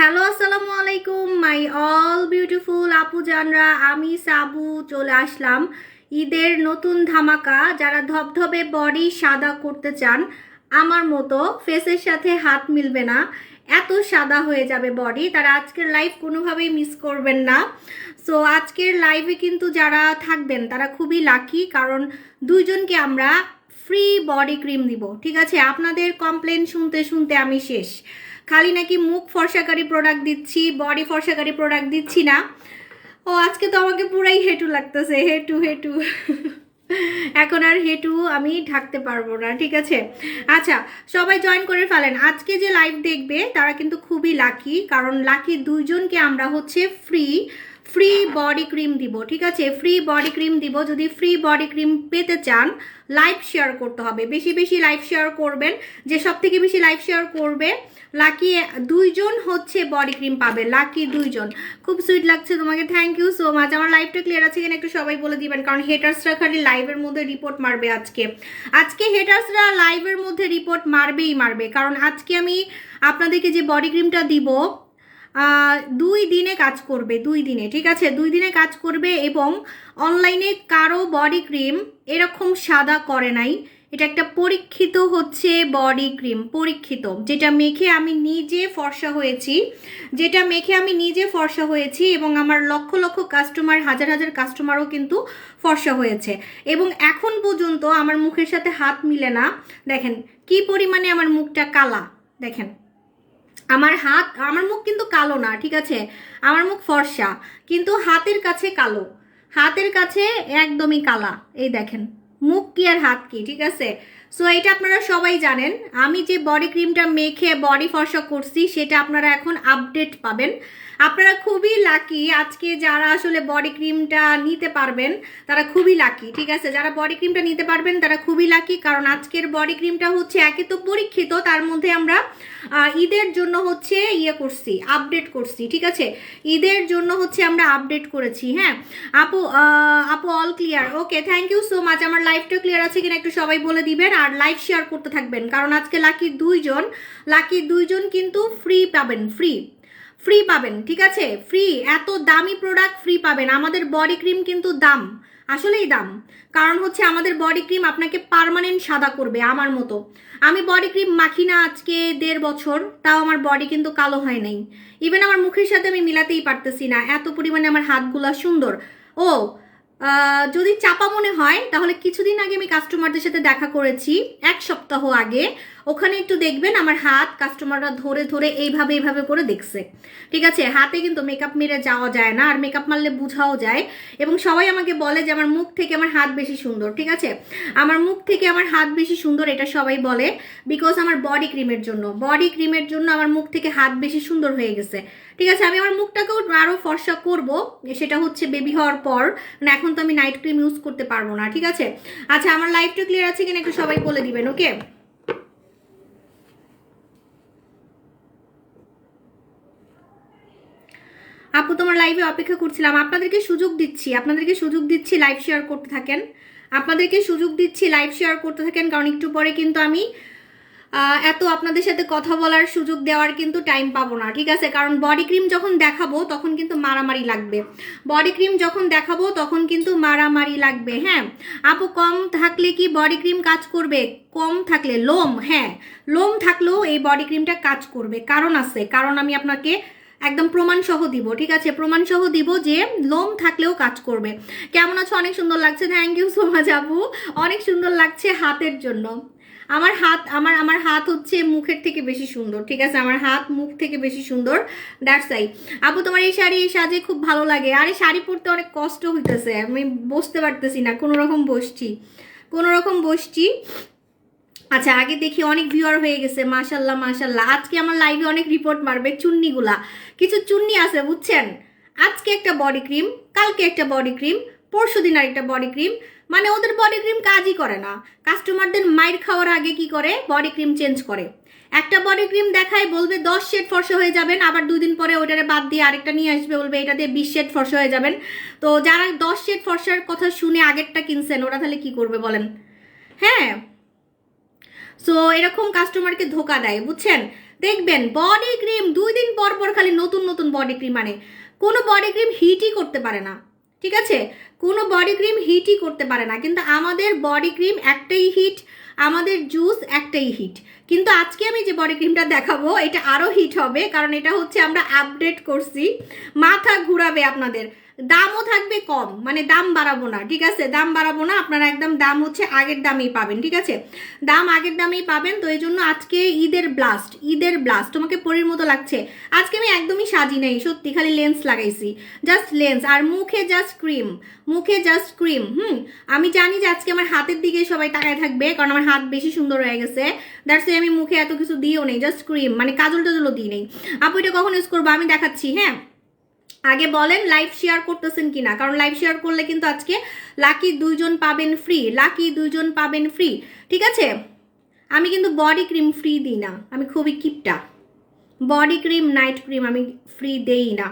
Hello আসসালামু আলাইকুম my all beautiful আপু জানরা, আমি সাবু চলে আসলাম ঈদের নতুন ধামাকা। যারা ধবধবে বডি সাদা করতে চান, আমার মতো ফেসের সাথে হাত মিলবে না, এত সাদা হয়ে যাবে বডি, তারা আজকের লাইভ কোনোভাবেই মিস করবেন না। সো আজকের লাইভে কিন্তু যারা থাকবেন তারা খুবই লাকি, কারণ দুইজনকে আমরা ফ্রি বডি ক্রিম দিব। ঠিক আছে, আপনাদের কমপ্লেন শুনতে শুনতে আমি শেষ। খালি নাকি মুখ ফর্সাকারী প্রোডাক্ট দিচ্ছি, বডি ফর্সাকারী প্রোডাক্ট দিচ্ছি না। ও আজকে তো আমাকে পুরাই হেঁটু লাগতেছে, হেঁটু হেঁটু। এখন আর হেঁটু আমি ঢাকতে পারবো না। ঠিক আছে, আচ্ছা সবাই জয়েন করে ফেলেন। আজকে যে লাইভ দেখবে তারা কিন্তু খুবই লাকি, কারণ লাকি দুইজনকে আমরা হচ্ছে ফ্রি ফ্রি বডি ক্রিম দিব। ঠিক আছে, ফ্রি বডি ক্রিম দিব। যদি ফ্রি বডি ক্রিম পেতে চান, লাইভ শেয়ার করতে হবে, বেশি বেশি লাইভ শেয়ার করবেন। যে সব থেকে বেশি লাইভ শেয়ার করবে লাকি দুইজন হচ্ছে বডি ক্রিম পাবে, লাকি দুইজন। খুব সুইট লাগছে তোমাকে, থ্যাংক ইউ সো মাচ। আমার লাইভটা ক্লিয়ার আছে কিনা একটু সবাই বলে দিবেন, কারণ হেটার্সরা খালি লাইভের মধ্যে রিপোর্ট মারবে। আজকে হেটার্সরা লাইভের মধ্যে রিপোর্ট মারবেই মারবে, কারণ আজকে আমি আপনাদেরকে যে বডি ক্রিমটা দিব 2 দিনে কাজ করবে, 2 দিনে। ঠিক আছে, 2 দিনে কাজ করবে, এবং অনলাইনে কারো বডি ক্রিম এরকম সাদা করে নাই। এটা একটা পরীক্ষিত হচ্ছে বডি ক্রিম, পরীক্ষিত, যেটা মেখে আমি নিজে ফর্সা হয়েছি, এবং আমার লক্ষ লক্ষ কাস্টমার, হাজার হাজার কাস্টমারও কিন্তু ফর্সা হয়েছে, এবং এখন পর্যন্ত আমার মুখের সাথে হাত মিলে না। দেখেন কি পরিমাণে আমার মুখটা কালা, দেখেন আমার মুখ কিন্তু কালো না। ঠিক আছে, আমার মুখ ফর্সা, কিন্তু হাতের কাছে কালো, হাতের কাছে একদমই কালা। এই দেখেন মুখ কি আর হাত কি। ঠিক আছে, সো এটা আপনারা সবাই জানেন। আমি যে বডি ক্রিমটা মেখে বডি ফর্সা করছি সেটা আপনারা এখন আপডেট পাবেন। আপনারা খুবই লাকি, আজকে যারা আসলে বডি ক্রিমটা নিতে পারবেন তারা খুবই লাকি। ঠিক আছে, যারা বডি ক্রিমটা নিতে পারবেন তারা খুবই লাকি, কারণ আজকের বডি ক্রিমটা হচ্ছে একে তো পরীক্ষিত, তার মধ্যে আমরা ঈদের জন্য হচ্ছে করছি, আপডেট করছি। ঠিক আছে, ঈদের জন্য হচ্ছে আমরা আপডেট করেছি। হ্যাঁ আপু, আপু all clear, okay thank you so much. আমার লাইভটা ক্লিয়ার আছে কিনা একটু সবাই বলে দিবেন, আর লাইভ শেয়ার করতে থাকবেন, কারণ আজকে লাকি দুইজন কিন্তু ফ্রি পাবেন, ফ্রি পাবেন। ঠিক আছে, ফ্রি, এত দামি প্রোডাক্ট ফ্রি পাবেন। আমাদের বডি ক্রিম কিন্তু দাম, আসলেই দাম, কারণ হচ্ছে আমাদের বডি ক্রিম আপনাকে পার্মানেন্ট সাদা করবে। আমার মতো আমি বডি ক্রিম মাখি না আজকে 1.5 বছর, তাও আমার বডি কিন্তু কালো হয় নাই। ইভেন আমার মুখের সাথে আমি মিলাতেই পারতেছি না, এত পরিমাণে আমার হাতগুলা সুন্দর। ও যদি চাপা মনে হয় তাহলে কিছুদিন আগে আমি কাস্টমারদের সাথে দেখা করেছি, 1 সপ্তাহ আগে। ওখানে একটু দেখবেন আমার হাত কাস্টমাররা ধরে ধরে এইভাবে করে দেখছে। ঠিক আছে, হাতে কিন্তু মেকআপ মেরে যাওয়া যায় না, আর মেকআপ মারলে বুঝাও যায়, এবং সবাই আমাকে বলে যে আমার মুখ থেকে আমার হাত বেশি সুন্দর। ঠিক আছে, আমার মুখ থেকে আমার হাত বেশি সুন্দর, এটা সবাই বলে, বিকজ আমার বডি ক্রিমের জন্য আমার মুখ থেকে হাত বেশি সুন্দর হয়ে গেছে। ঠিক আছে, আমি আমার মুখটাকেও আরো ফর্সা করব, সেটা হচ্ছে বেবি হওয়ার পর, মানে এখন তো আমি নাইট ক্রিম ইউজ করতে পারবো না। ঠিক আছে, আচ্ছা আমার লাইভটা ক্লিয়ার আছে কিনা একটু সবাই বলে দিবেন। ওকে আপু, তোমার লাইভে অপেক্ষা করছিলাম। আপনাদেরকে সুযোগ দিচ্ছি লাইভ শেয়ার করতে থাকেন, কারণ একটু পরে কিন্তু আমি এত আপনাদের সাথে কথা বলার সুযোগ দেওয়ার কিন্তু টাইম পাবো না। ঠিক আছে, কারণ বডি ক্রিম যখন দেখাবো তখন কিন্তু মারামারি লাগবে। হ্যাঁ আপু, কম থাকলে কি বডি ক্রিম কাজ করবে? কম থাকলে লোম, হ্যাঁ লোম থাকলেও এই বডি ক্রিমটা কাজ করবে, কারণ আছে, কারণ আমি আপনাকে একদম প্রমাণ সহ দিব। ঠিক আছে, প্রমাণ সহ দিব যে লোম থাকলেও কাজ করবে। কেমন আছো? অনেক সুন্দর লাগছে, থ্যাংক ইউ সো মাচ আপু, অনেক সুন্দর লাগছে হাতের জন্য। আমার হাত হচ্ছে মুখের থেকে বেশি সুন্দর। ঠিক আছে, আমার হাত মুখ থেকে বেশি সুন্দর, দ্যাটস আই। আপু তোমার এই শাড়ি সাজে খুব ভালো লাগে। আরে শাড়ি পরতে অনেক কষ্ট হইতেছে, আমি বসতে পারতেছি না, কোনো রকম বসছি। আচ্ছা আগে দেখি অনেক ভিউয়ার হয়ে গেছে, মাশাল্লাহ মাশাল্লাহ। আজকে আমার লাইভে অনেক রিপোর্ট মারবে চুন্নিগুলা, কিছু চুন্নি আছে বুঝছেন। আজকে একটা বডি ক্রিম, কালকে একটা বডি ক্রিম, পরশুদিন আরেকটা বডি ক্রিম, মানে ওদের বডি ক্রিম কাজই করে না। কাস্টমারদের মাইর খাওয়ার আগে কি করে, বডি ক্রিম চেঞ্জ করে। একটা বডি ক্রিম দেখায় বলবে 10 শেড ফর্সা হয়ে যাবেন, আবার 2 দিন পরে ওটারে বাদ দিয়ে আরেকটা নিয়ে আসবে, বলবে এটা দিয়ে 20 শেড ফর্সা হয়ে যাবেন। তো যারা 10 শেড ফর্সার কথা শুনে আগেরটা কিনছেন ওরা তাহলে কি করবে বলেন? হ্যাঁ, সো এরকম কাস্টমারকে ধোকা দেয় বুঝছেন। দেখবেন বডি ক্রিম 2 দিন পর পর খালি নতুন নতুন বডি ক্রিম আনে, কোনো বডি ক্রিম হিটই করতে পারে না, ঠিক আছে, কোনো বডি ক্রিম হিটই করতে পারে না, কিন্তু আমাদের বডি ক্রিম একটাই হিট, আমাদের জুস একটাই হিট। কিন্তু আজকে আমি যে বডি ক্রিমটা দেখাবো এটা আরও হিট হবে, কারণ এটা হচ্ছে আমরা আপডেট করছি, মাথা ঘুরাবে আপনাদের, দামও থাকবে কম, মানে দাম বাড়াবো না, ঠিক আছে, দাম বাড়াবো না, আপনারা একদম দাম হচ্ছে আগের দামেই পাবেন, ঠিক আছে, দাম আগের দামেই পাবেন। তো এই জন্য আজকে ঈদের ব্লাস্ট, ঈদের ব্লাস্ট। তোমাকে পরীর মতো লাগছে, আজকে আমি একদমই সাজি নাই, সত্যি, খালি লেন্স লাগাইছি, জাস্ট লেন্স, আর মুখে জাস্ট ক্রিম, মুখে জাস্ট ক্রিম। আমি জানি যে আজকে আমার হাতের দিকে সবাই তাকায় থাকবে, কারণ আমার হাত বেশি সুন্দর হয়ে গেছে, দ্যাটস ওয়াই আমি মুখে এত কিছু দিও নেই, জাস্ট ক্রিম, মানে কাজল টাজলও দিই নেই। আপু এটা কখন ইউজ করবো আমি দেখাচ্ছি, হ্যাঁ। আগে বলেন লাইভ শেয়ার করতেছেন কিনা, কারণ লাইভ শেয়ার করলে কিন্তু আজকে লাকি 2 জন পাবেন ফ্রি, লাকি 2 জন পাবেন ফ্রি, ঠিক আছে। আমি কিন্তু বডি ক্রিম ফ্রি দিই না, আমি খুবই কিপটা, বডি ক্রিম নাইট ক্রিম আমি ফ্রি দেই না,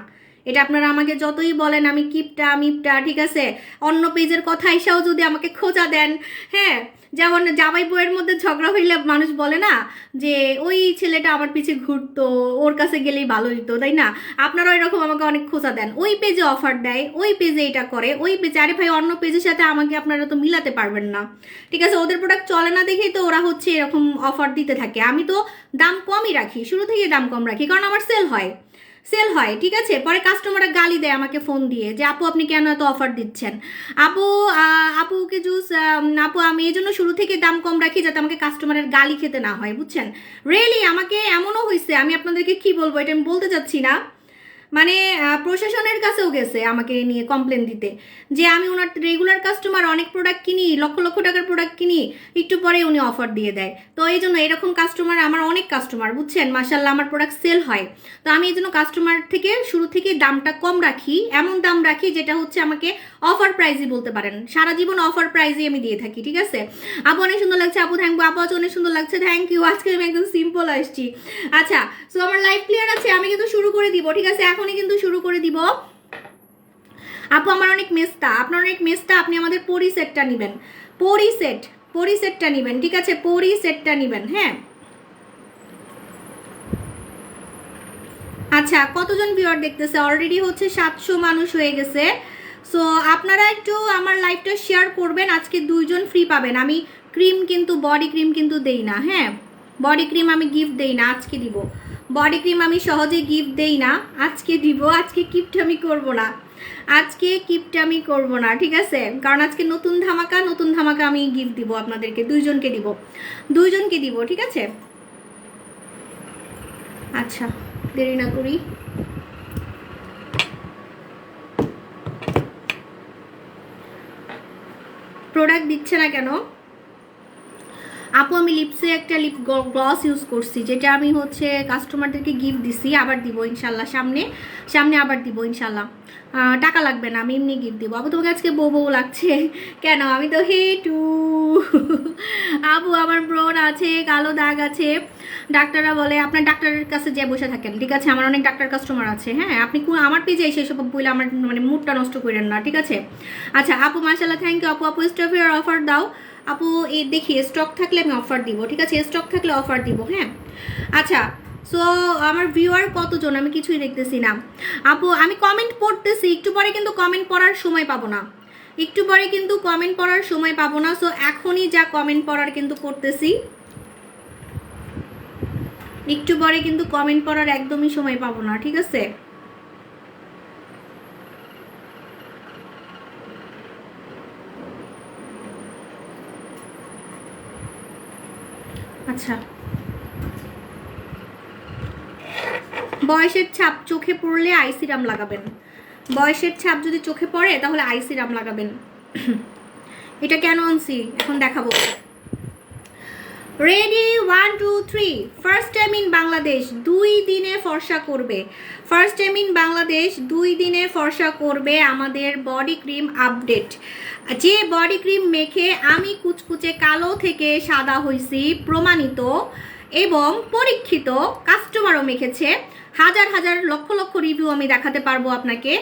এটা আপনারা আমাকে যতই বলেন আমি কিপটা মিপটা, ঠিক আছে, অন্য পেজের কথা এসেও যদি আমাকে খোঁজা দেন, হ্যাঁ, যেমন জামাই বউয়ের মধ্যে ঝগড়া হইলে মানুষ বলে না যে ওই ছেলেটা আমার পিছে ঘুরতো, ওর কাছে গেলেই ভালো হইতো, তাই না, আপনারা এরকম আমাকে অনেক খোঁজা দেন, ওই পেজে অফার দেয়, ওই পেজে এটা করে, ওই পেজে, আরে ভাই অন্য পেজের সাথে আমাকে আপনারা তো মিলাতে পারবেন না, ঠিক আছে, ওদের প্রোডাক্ট চলে না দেখেই তো ওরা হচ্ছে এরকম অফার দিতে থাকে, আমি তো দাম কমই রাখি, শুরু থেকে দাম কম রাখি, কারণ আমার সেল হয়, সেল হয়, ঠিক আছে। পরে কাস্টমাররা গালি দেয় আমাকে ফোন দিয়ে যে আপু আপনি কেন এত অফার দিচ্ছেন, আপু আপুকে জুস, আপু আমি এই জন্য শুরু থেকে দাম কম রাখি যাতে আমাকে কাস্টমারের গালি খেতে না হয়, বুঝছেন। রিয়েলি আমাকে এমনও হয়েছে, আমি আপনাদেরকে কি বলবো এটা আমি বলতে চাচ্ছি না, মানে প্রশাসনের কাছেও গেছে আমাকে নিয়ে কমপ্লেন দিতে যে আমি ওনার রেগুলার কাস্টমার, অনেক প্রোডাক্ট কিনি, লক্ষ লক্ষ টাকার প্রোডাক্ট কিনি, একটু পরে উনি অফার দিয়ে দেয়। তো এই জন্য এরকম কাস্টমার আমার অনেক কাস্টমার, বুঝছেন, মাশাল্লাহ আমার প্রোডাক্ট সেল হয়। তো আমি এই জন্য কাস্টমার থেকে শুরু থেকে দামটা কম রাখি, এমন দাম রাখি যেটা হচ্ছে আমাকে অফার প্রাইজই বলতে পারেন, সারা জীবন অফার প্রাইজই আমি দিয়ে থাকি, ঠিক আছে। আপু অনেক সুন্দর লাগছে, আপু থ্যাংক ইউ, আপু আজ অনেক সুন্দর লাগছে, থ্যাংক ইউ। আজকে আমি একদম সিম্পল আসছি। আচ্ছা, সো আমার লাইভ ক্লিয়ার আছে, আমি কিন্তু শুরু করে দিব, ঠিক আছে, এখনই কিন্তু শুরু করে দিব। আপু আমার অনেক মেস্তা, আপনার অনেক মেস্তা, আপনি আমাদের পরি সেটটা নেবেন, পরি সেট, পরি সেটটা নেবেন, ঠিক আছে, পরি সেটটা নেবেন, হ্যাঁ। আচ্ছা, কতজন ভিউয়ার দেখতেছে, অলরেডি হচ্ছে 700 মানুষ হয়ে গেছে। সো আপনারা একটু আমার লাইভটা শেয়ার করবেন, আজকে 2 জন ফ্রি পাবেন। আমি ক্রিম কিন্তু বডি ক্রিম কিন্তু দেই না, হ্যাঁ, বডি ক্রিম আমি গিফট দেই না, আজকে দিব। বডি ক্রিম আমি সহজে গিফট দেই না, আজকে দিব, আজকে গিফট আমি করব না, আজকে গিফট আমি করব না, ঠিক আছে, কারণ আজকে নতুন ধামাকা, নতুন ধামাকা আমি গিফট দিব আপনাদেরকে, 2 জনকে দিব, 2 জনকে দিব, ঠিক আছে। আচ্ছা দেরি না করি, প্রোডাক্ট দিচ্ছে না কেন আপু? আমি লিপসে একটা লিপ গ্লস ইউজ করছি, যেটা আমি হচ্ছে কাস্টমারদেরকে গিফট দিছি, আবার দিব ইনশাল্লাহ, সামনে সামনে আবার দিব ইনশাল্লাহ, টাকা লাগবে না, আমি এমনি গিফট দিব। আপু তোমাকে আজকে বউ বউ লাগছে কেন? আমি তো হেটু আপু, আমার ব্রণ আছে, কালো দাগ আছে, ডাক্তাররা বলে আপনার ডাক্তারের কাছে যে বসে থাকেন, ঠিক আছে, আমার অনেক ডাক্তার কাস্টমার আছে, হ্যাঁ, আপনি আমার পেজে এসে সব বলে আমার মানে মুডটা নষ্ট করেন না, ঠিক আছে। আচ্ছা আপু মাশাআল্লাহ, থ্যাংক ইউ আপু। আপু স্টফের অফার দাও আপু, এই দেখি স্টক থাকলে আমি অফার দিব, ঠিক আছে, স্টক থাকলে অফার দিব, হ্যাঁ। আচ্ছা, সো আমার ভিউয়ার কতজন আমি কিছুই দেখতেছি না আপু, আমি কমেন্ট পড়তেছি, একটু পরে কিন্তু কমেন্ট পড়ার সময় পাবো না, একটু পরে কিন্তু কমেন্ট পড়ার সময় পাবো না, সো এখনই যা কমেন্ট পড়ার কিন্তু করতেছি, একটু পরে কিন্তু কমেন্ট পড়ার একদমই সময় পাবো না, ঠিক আছে। আচ্ছা, বয়সের ছাপ চোখে পড়লে আইসিরাম লাগাবেন, বয়সের ছাপ যদি চোখে পড়ে তাহলে আইসিরাম লাগাবেন। এটা কেন আনছি এখন দেখাবো। Ready 1 2 3, first time in Bangladesh 2 দিনে ফর্সা করবে, ফার্স্ট টাইম ইন বাংলাদেশ 2 দিনে ফর্সা করবে আমাদের বডি ক্রিম আপডেট, যে বডি ক্রিম মেখে আমি কুচকুচে কালো থেকে সাদা হইছি, প্রমাণিত এবং পরীক্ষিত, কাস্টমারও মেখেছে, হাজার হাজার লক্ষ লক্ষ রিভিউ আমি দেখাতে পারবো আপনাকে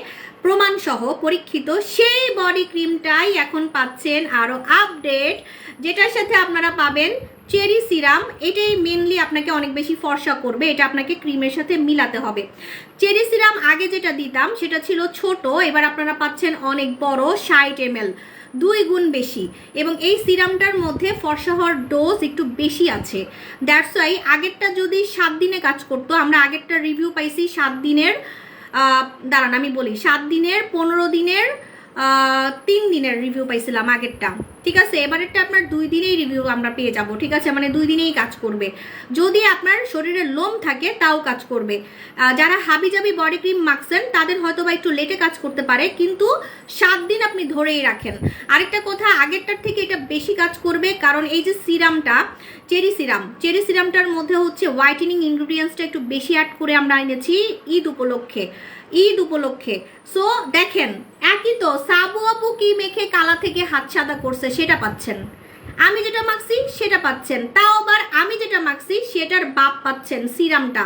প্রমাণ সহ, পরীক্ষিত সেই বডি ক্রিমটাই এখন পাচ্ছেন আরও আপডেট, যেটার সাথে আপনারা পাবেন চেরি সিরাম, এটাই মেনলি আপনাকে অনেক বেশি ফর্সা করবে, এটা আপনাকে ক্রিমের সাথে মিলাতে হবে। চেরি সিরাম আগে যেটা দিতাম সেটা ছিল ছোট, এবার আপনারা পাচ্ছেন অনেক বড়, 60 ml, 2 গুণ বেশি। এবং এই সিরামটার মধ্যে ফর্সা হওয়ার ডোজ একটু বেশি আছে। দ্যাটস ওয়াই আগেরটা যদি 7 দিনে কাজ করতো, আমরা আগেরটা রিভিউ পাইছি 7 দিনের, দাঁড়ান আমি বলি, 7 দিনের, 15 দিনের, 3 দিনের রিভিউ পাইছিলাম আগেরটা, ঠিক আছে। এবারেরটা আপনার 2 দিনেই রিভিউ আমরা পেয়ে যাব, ঠিক আছে, মানে 2 দিনেই কাজ করবে। যদি আপনার শরীরে লোম থাকে তাও কাজ করবে। যারা হাবিজাবি বডি ক্রিম মাখছেন তাদের হয়তো বা একটু লেটে কাজ করতে পারে, কিন্তু 7 দিন আপনি ধরেই রাখেন। আরেকটা কথা, আগেরটার থেকে এটা বেশি কাজ করবে, কারণ এই যে সিরামটা, চেরি সিরামটার মধ্যে হচ্ছে হোয়াইটেনিং ইনগ্রিডিয়েন্টসটা একটু বেশি অ্যাড করে আমরা এনেছি ঈদ উপলক্ষে। সো দেখেন, একই তো সাবু আপু কি মেখে কালা থেকে হাত সাদা করছে সেটা পাচ্ছেন, আমি যেটা মাখছি সেটা পাচ্ছেন, তাও আবার আমি যেটা মাখছি সেটার বাপ পাচ্ছেন সিরামটা।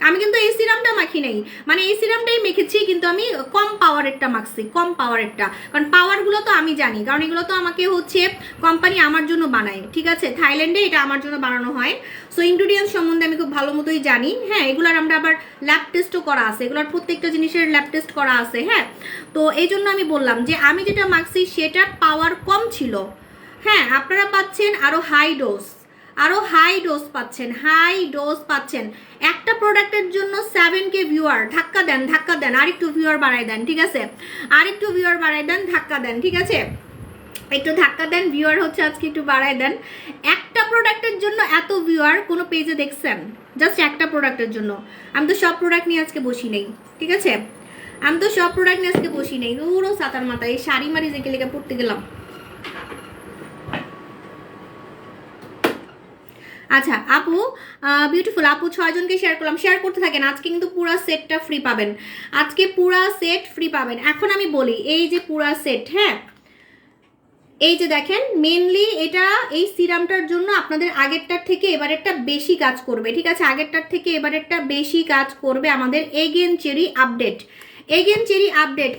আমি কিন্তু এই সিরামটা মাখি নাই, মানে এই সিরামটাই মেখেছি, কিন্তু আমি কম পাওয়ারেরটা মাখছি, কম পাওয়ারেরটা, কারণ পাওয়ারগুলো তো আমি জানি, কারণ এগুলো তো আমাকে হচ্ছে কোম্পানি আমার জন্য বানায়, ঠিক আছে, থাইল্যান্ডে এটা আমার জন্য বানানো হয়। সো ইনগ্রিডিয়েন্টস সম্বন্ধে আমি খুব ভালো মতোই জানি। হ্যাঁ, এগুলার আমরা আবার ল্যাব টেস্টও করা আছে, এগুলোর প্রত্যেকটা জিনিসের ল্যাব টেস্ট করা আছে। হ্যাঁ, তো এই জন্য আমি বললাম যে আমি যেটা মাখছি সেটার পাওয়ার কম ছিল। হ্যাঁ, আপনারা পাচ্ছেন আরো হাই ডোজ পাচ্ছেন। একটা প্রোডাক্টের জন্য 7K ভিউয়ার, ধাক্কা দেন, আরেকটু ভিউয়ার বাড়াই দেন, ঠিক আছে, আরেকটু ভিউয়ার বাড়াই দেন, ধাক্কা দেন, ঠিক আছে, একটু ধাক্কা দেন, ভিউয়ার হচ্ছে আজকে একটু বাড়াই দেন। একটা প্রোডাক্টের জন্য এত ভিউয়ার কোনো পেজে দেখছেন? জাস্ট একটা প্রোডাক্টের জন্য। আমি তো সব প্রোডাক্ট নিয়ে আজকে বসি নেই, ঠিক আছে, পুরো সাতার মাথা এই শাড়ি মারি যে লেগে পড়তে গেলাম। আচ্ছা আপু, বিউটিফুল আপু, 6 জনকে শেয়ার করলাম, শেয়ার করতে থাকেন। আজকে কিন্তু পুরা সেটটা ফ্রি পাবেন, এখন আমি বলি, এই যে পুরা সেট, হ্যাঁ, এই যে দেখেন, মেনলি এটা এই সিরামটার জন্য আপনাদের আগেরটার থেকে এবারেরটা বেশি কাজ করবে, ঠিক আছে, আগেরটার থেকে এবারেরটা বেশি কাজ করবে আমাদের এগেন চেরি আপডেট।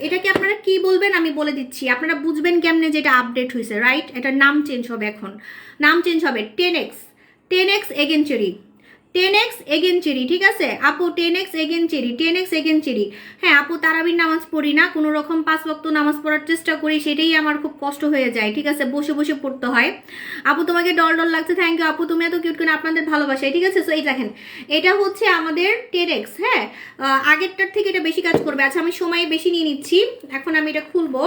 এটাকে আপনারা কি বলবেন আমি বলে দিচ্ছি, আপনারা বুঝবেন কেমনে যেটা আপডেট হয়েছে, রাইট? এটার নাম চেঞ্জ হবে, এখন নাম চেঞ্জ হবে 10x এগেন চেরি, ঠিক আছে আপু, 10x এগেন চেরি। হ্যাঁ আপু, তারাবির নামাজ পড়ি না, কোনো রকম 5 ওয়াক্ত নামাজ পড়ার চেষ্টা করি, সেটাই আমার খুব কষ্ট হয়ে যায়, ঠিক আছে, বসে বসে পড়তে হয়। আপু তোমাকে ডল লাগছে, থ্যাংক ইউ আপু, তুমি এত কিউট করে, আপনাদের ভালোবাসায়, ঠিক আছে। সো এই দেখেন, এটা হচ্ছে আমাদের 10x, হ্যাঁ, আগেরটার থেকে এটা বেশি কাজ করবে। আচ্ছা, আমি সময় বেশি নিয়ে নিচ্ছি, এখন আমি এটা খুলবো।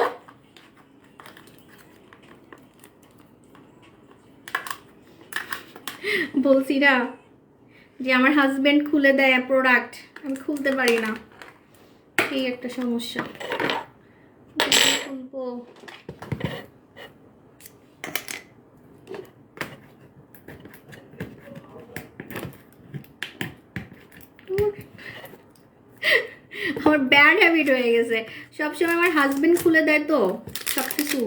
বলছি না যে আমার হাজবেন্ড খুলে দেয় প্রোডাক্ট, আমি খুলতে পারি না, এই একটা সমস্যা। খুলবো, আমার ব্যাড হ্যাবিট হয়ে গেছে, সবসময় আমার হাজবেন্ড খুলে দেয় তো সব কিছু,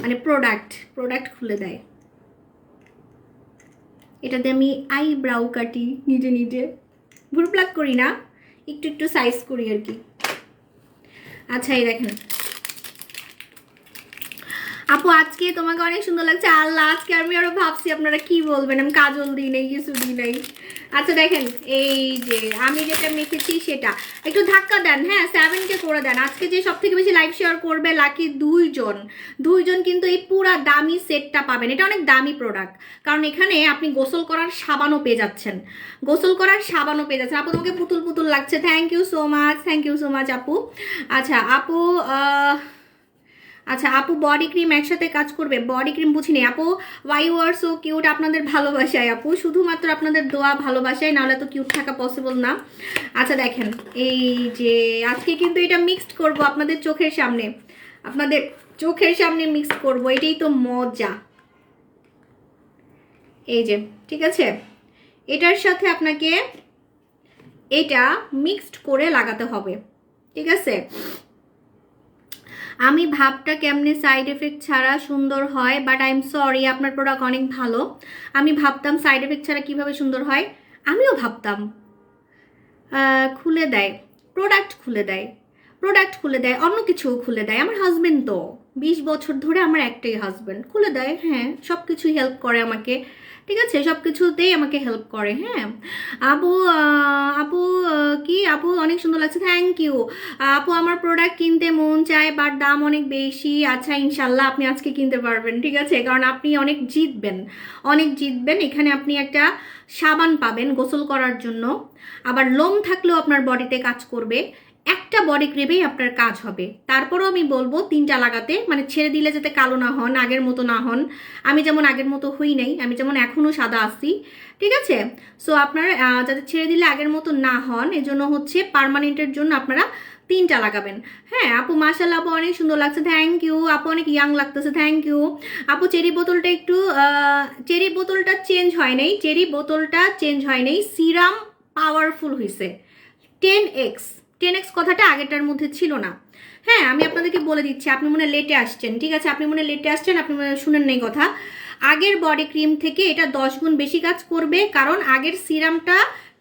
মানে প্রোডাক্ট খুলে দেয়। এটাতে আমি আইব্রাউ কাটি নিজে, ভুল প্লাক করি না, একটু সাইজ করি আর কি। আচ্ছা, এই দেখেন আপু, আজকে তোমাকে অনেক সুন্দর লাগছে। আল্লাহ, আজকে আমি আরো ভাবছি আপনারা কি বলবেন, আমি কাজল দিই নাই, কিছু দিই নাই। আচ্ছা দেখেন, এই যে আমি যেটা মেখেছি সেটা একটু ধাক্কা দেন, হ্যাঁ, 7K করে দেন। আজকে যে সব থেকে বেশি লাইভ শেয়ার করবে লাকি 2 জন কিন্তু এই পুরা দামি সেটটা পাবেন। এটা অনেক দামি প্রোডাক্ট, কারণ এখানে আপনি গোসল করার সাবানও পেয়ে যাচ্ছেন, আপু তোমাকে পুতুল লাগছে, থ্যাংক ইউ সো মাচ আপু। আচ্ছা আপু, বডি ক্রিম একসাথে কাজ করবে? বডি ক্রিম বুঝিনি আপু, why you are so cute, আপনাদের ভালোবাসায় আপু, শুধুমাত্র আপনাদের দোয়া ভালোবাসায়, নাহলে তো কিউট থাকা পসিবল না। আচ্ছা দেখেন, এই যে আজকে কিন্তু এটা মিক্সড করব আপনাদের চোখের সামনে মিক্সড করব, এটাই তো মজা। এই যে, ঠিক আছে, এটার সাথে আপনাকে এটা মিক্সড করে লাগাতে হবে, ঠিক আছে। আমি ভাবটা কেমনে সাইড এফেক্ট ছাড়া সুন্দর হয়, বাট আই এম সরি, আপনার প্রোডাক্ট অনেক ভালো। আমি ভাবতাম সাইড এফেক্ট ছাড়া কিভাবে সুন্দর হয়, আমিও ভাবতাম। খুলে দেয় প্রোডাক্ট, খুলে দেয়, অন্য কিছু খুলে দেয়। আমার হাজবেন্ড তো 20 বছর ধরে, আমার একটাই হাজবেন্ড, খুলে দেয়, হ্যাঁ, সব কিছুই হেল্প করে আমাকে। ঠিক আছে, সব কিছুতেই আমাকে হেল্প করে। হ্যাঁ আপু, আপু কি আপু অনেক সুন্দর লাগছে, থ্যাংক ইউ আপু। আমার প্রোডাক্ট কিনতে মন চায় বাট দাম অনেক বেশি। আচ্ছা ইনশাল্লাহ আপনি আজকে কিনতে পারবেন, ঠিক আছে, কারণ আপনি অনেক জিতবেন, অনেক জিতবেন। এখানে আপনি একটা সাবান পাবেন গোসল করার জন্য, আবার লোম থাকলেও আপনার বডিতে কাজ করবে। একটা বডি ক্রিমেই আপনার কাজ হবে। তারপরেও আমি বলবো 3টা লাগাতে, মানে ছেড়ে দিলে যাতে কালো না হন, আগের মতো না হন। আমি যেমন আগের মতো হই নাই, আমি যেমন এখনও সাদা আছি, ঠিক আছে। সো আপনার যাতে ছেড়ে দিলে আগের মতো না হন, এজন্য হচ্ছে পার্মানেন্টের জন্য আপনারা 3টা লাগাবেন। হ্যাঁ আপু মাশাআল্লাহ আপু অনেক সুন্দর লাগছে, থ্যাংক ইউ আপু, অনেক ইয়াং লাগতেছে, থ্যাংক ইউ আপু। চেরি বোতলটা একটু চেরি বোতলটা চেঞ্জ হয় নাই, চেরি বোতলটা চেঞ্জ হয় নাই, সিরাম পাওয়ারফুল হয়েছে। 10x 10x কথাটা আগেরটার মধ্যে ছিল না। হ্যাঁ আমি আপনাদেরকে বলে দিচ্ছি, আপনি মনে লেটে আসছেন, ঠিক আছে, আপনি মনে লেটে আসছেন, আপনি মনে শুনেন নাই কথা। আগের বডি ক্রিম থেকে এটা 10 গুণ বেশি কাজ করবে, কারণ আগের সিরামটা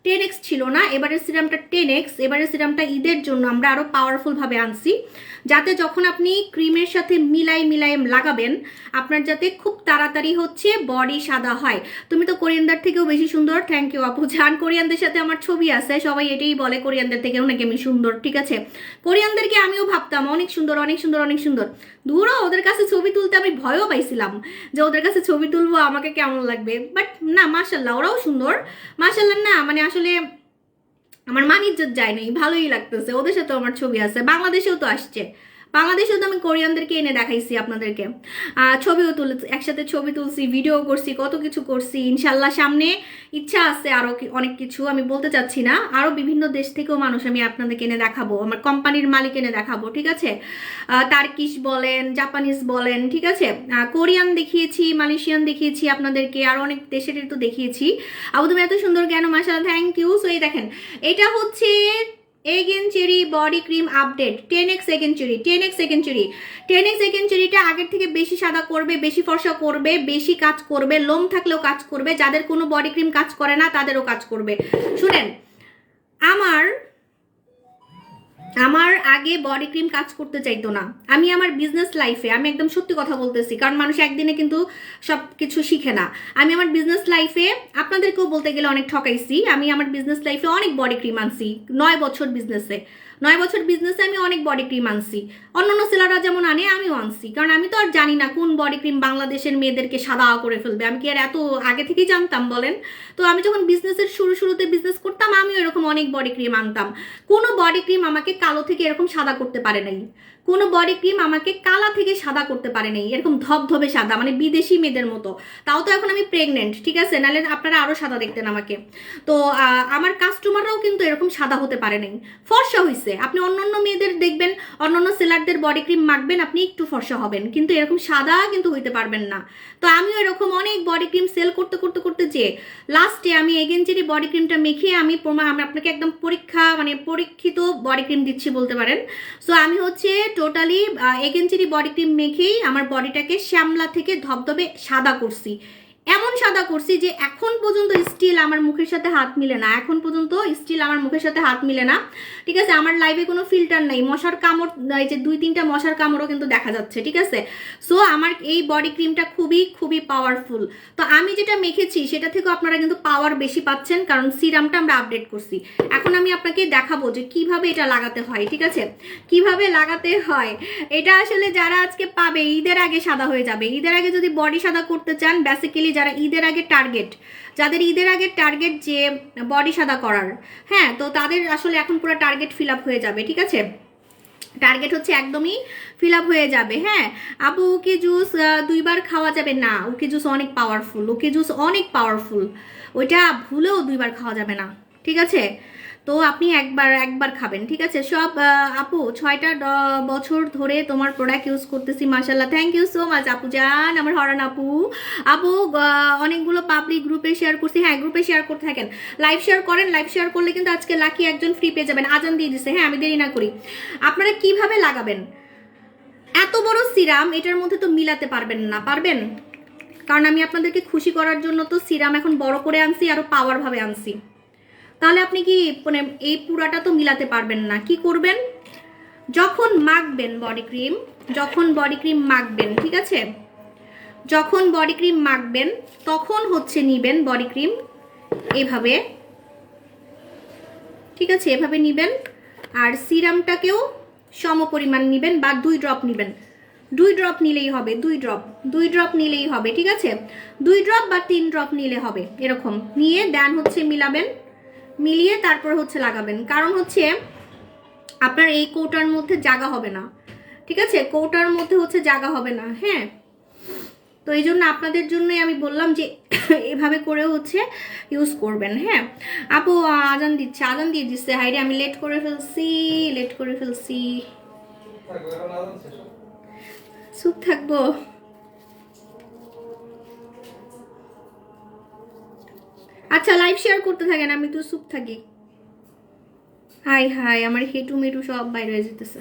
10x ছিল না, এবারের সিরামটা 10x। এবারের সিরামটা ঈদের জন্য আমরা আরও পাওয়ারফুলভাবে আনছি, যাতে যখন আপনি ক্রিমের সাথে মিলাই লাগাবেন আপনার যাতে খুব তাড়াতাড়ি হচ্ছে বডি সাদা হয়। তুমি তো কোরিয়ানদের থেকেও বেশি সুন্দর, থ্যাংক ইউ আপু জান। কোরিয়ানদের সাথে আমার ছবি আছে, সবাই এটাই বলে কোরিয়ানদের থেকেও নাকি আমি সুন্দর, ঠিক আছে। কোরিয়ানদেরকে আমিও ভাবতাম অনেক সুন্দর অনেক সুন্দর অনেক সুন্দর, দূরও ওদের কাছে ছবি তুলতে আমি ভয়ও পাইছিলাম যে ওদের কাছে ছবি তুলবো আমাকে কেমন লাগবে, বাট না মাশাল্লাহ ওরাও সুন্দর, মাশাল্লাহ। না মানে আসলে আমার মান ইজ্জত যায় নাই, ভালোই লাগতেছে। ওদের সাথেও আমার ছবি আছে, বাংলাদেশেও তো আসছে, বাংলাদেশেও তো আমি কোরিয়ানদেরকে এনে দেখাইছি আপনাদেরকে, ছবিও তুলেছি, একসাথে ছবি তুলছি, ভিডিও করছি, কত কিছু করছি। ইনশাল্লাহ সামনে ইচ্ছা আছে আরও অনেক কিছু, আমি বলতে চাচ্ছি না, আরও বিভিন্ন দেশ থেকেও মানুষ আমি আপনাদেরকে এনে দেখাবো, আমার কোম্পানির মালিক এনে দেখাবো, ঠিক আছে। টার্কিশ বলেন, জাপানিজ বলেন, ঠিক আছে, কোরিয়ান দেখিয়েছি, মালয়েশিয়ান দেখিয়েছি আপনাদেরকে, আরও অনেক দেশেরই তো দেখিয়েছি। আবু তুমি এত সুন্দর কেন, মাশাআল্লাহ, থ্যাংক ইউ। সো এই দেখেন এটা হচ্ছে again cherry body cream update 10x second cherry, 10x second cherry, 10x second চেরিটা আগের থেকে বেশি সাদা করবে, বেশি ফর্সা করবে, বেশি কাজ করবে, লোম থাকলেও কাজ করবে, যাদের কোনো বডি ক্রিম কাজ করে না তাদেরও কাজ করবে। শুনেন আমার আগে বডি ক্রিম কাজ করতে চাইতো না, আমি আমার বিজনেস লাইফে, আমি একদম সত্যি কথা বলতেছি, কারণ মানুষ একদিনে কিন্তু সব কিছু শিখে না। আমি আমার বিজনেস লাইফে আপনাদেরকেও বলতে গেলে অনেক ঠকাইছি। আমি আমার বিজনেস লাইফে অনেক বডি ক্রিম আনছি, 9 বছর বিজনেসে, 9 বছর বিজনেসে আমি অনেক বডি ক্রিম আনছি। অন্যান্য সেলাররা যেমন আনে আমিও আনছি, কারণ আমি তো আর জানি না কোন বডি ক্রিম বাংলাদেশের মেয়েদেরকে সাদা করে ফেলবে, আমি কি আর এত আগে থেকেই জানতাম বলেন। তো আমি যখন বিজনেসের শুরুতে বিজনেস করতাম আমিও এরকম অনেক বডি ক্রিম আনতাম। কোনো বডি ক্রিম আমাকে কালো থেকে এরকম সাদা করতে পারে নাই, কোনো বডি ক্রিম আমাকে কালা থেকে সাদা করতে পারে নাই, এরকম ধবধবে সাদা, মানে বিদেশি মেয়েদের মতো। তাও তো এখন আমি প্রেগনেন্ট, ঠিক আছে, নাহলে আপনারা আরও সাদা দেখতেন আমাকে। তো আমার কাস্টমাররাও কিন্তু এরকম সাদা হতে পারে নাই, ফর্সা হয়েছে। আপনি অন্যান্য মেয়েদের দেখবেন, অন্যান্য সেলারদের বডি ক্রিম মাখবেন, আপনি একটু ফর্সা হবেন, কিন্তু এরকম সাদা কিন্তু হইতে পারবেন না। তো আমিও এরকম অনেক বডি ক্রিম সেল করতে যেয়ে লাস্টে আমি এগেনচেরি বডি ক্রিমটা মেখে আমি আপনাকে একদম পরীক্ষিত বডি ক্রিম দিচ্ছি বলতে পারেন। সো আমি হচ্ছে টোটালি এগেনচেরি বডি ক্রিম মেখেই আমার বডিটাকে শ্যামলা থেকে ধবধবে সাদা করছি, এমন সাদা করছি যে এখন পর্যন্ত স্টিল আমার মুখের সাথে হাত মিলে না, এখন পর্যন্ত স্টিল আমার মুখের সাথে হাত মিলে না, ঠিক আছে। আমার লাইভে কোনো ফিল্টার নাই, মশার কামড়, এই যে 2-3টা মশার কামড়ও কিন্তু দেখা যাচ্ছে, ঠিক আছে। সো আমার এই বডি ক্রিমটা খুবই পাওয়ারফুল। তো আমি যেটা মেখেছি সেটা থেকেও আপনারা কিন্তু পাওয়ার বেশি পাচ্ছেন, কারণ সিরামটা আমরা আপডেট করছি। এখন আমি আপনাকে দেখাবো যে কিভাবে এটা লাগাতে হয়, ঠিক আছে, কিভাবে লাগাতে হয়। এটা আসলে যারা আজকে পাবে ঈদের আগে সাদা হয়ে যাবে। ঈদের আগে যদি বডি সাদা করতে চান, বেসিক্যালি যারা ঈদের আগে যাদের ঈদের আগে টার্গেট যে বডি সাদা করার, হ্যাঁ, তো তাদের আসলে এখন পুরো টার্গেট ফিল আপ হয়ে যাবে, ঠিক আছে, টার্গেট হচ্ছে একদমই ফিল আপ হয়ে যাবে। হ্যাঁ আপু উকি জুস 2বার খাওয়া যাবে না, উকি জুস অনেক পাওয়ারফুল, উকি জুস অনেক পাওয়ারফুল, ওইটা ভুলেও 2বার খাওয়া যাবে না, ঠিক আছে। তো আপনি একবার খাবেন, ঠিক আছে। সব আপু 6টা বছর ধরে তোমার প্রোডাক্ট ইউজ করতেছি, মাশাআল্লাহ, থ্যাংক ইউ সো মাচ আপু জান, আমার হরান আপু। অনেকগুলো পাবলিক গ্রুপে শেয়ার করছি, হ্যাঁ গ্রুপে শেয়ার করতে থাকেন, লাইভ শেয়ার করেন, লাইভ শেয়ার করলে কিন্তু আজকে লাকি একজন ফ্রি পেয়ে যাবেন। আজান দিয়ে দিছে, হ্যাঁ আমি দেরি না করি। আপনারা কিভাবে লাগাবেন এত বড় সিরাম, এটার মধ্যে তো মিলাতে পারবেন না, পারবেন, কারণ আমি আপনাদেরকে খুশি করার জন্য তো সিরাম এখন বড় করে আনছি, আরো পাওয়ার ভাবে আনছি। তাহলে আপনি কি মানে এই পুরাটা তো মিলাতে পারবেন না। কি করবেন, যখন মাখবেন বডি ক্রিম মাখবেন, ঠিক আছে, যখন বডি ক্রিম মাখবেন তখন হচ্ছে নিবেন বডি ক্রিম এভাবে, ঠিক আছে, এভাবে নিবেন। আর সিরামটাকেও সম পরিমাণ নিবেন বা 2 ড্রপ নিবেন, 2 ড্রপ নিলেই হবে, 2 ড্রপ নিলেই হবে, ঠিক আছে, 2 ড্রপ বা 3 ড্রপ নিলে হবে। এরকম নিয়ে দেন হচ্ছে মিলাবেন, মিলিয়ে তারপর হচ্ছে লাগাবেন। কারণ হচ্ছে আপনার এই কৌটার মধ্যে জায়গা হবে না, ঠিক আছে, কৌটার মধ্যে হচ্ছে জায়গা হবে না। হ্যাঁ, তো এই জন্য আপনাদের জন্যই আমি বললাম যে এভাবে করে হচ্ছে ইউজ করবেন। হ্যাঁ আপু, আজান দিচ্ছে, আজান দিয়ে দিচ্ছে, হাইরে আমি লেট করে ফেলছি। চুপ থাকবো? আচ্ছা লাইভ শেয়ার করতে থাকেন, আমি তো চুপ থাকি। হাই হাই, আমার হেটু মেটু সব বাইরে হয়ে যেতেছে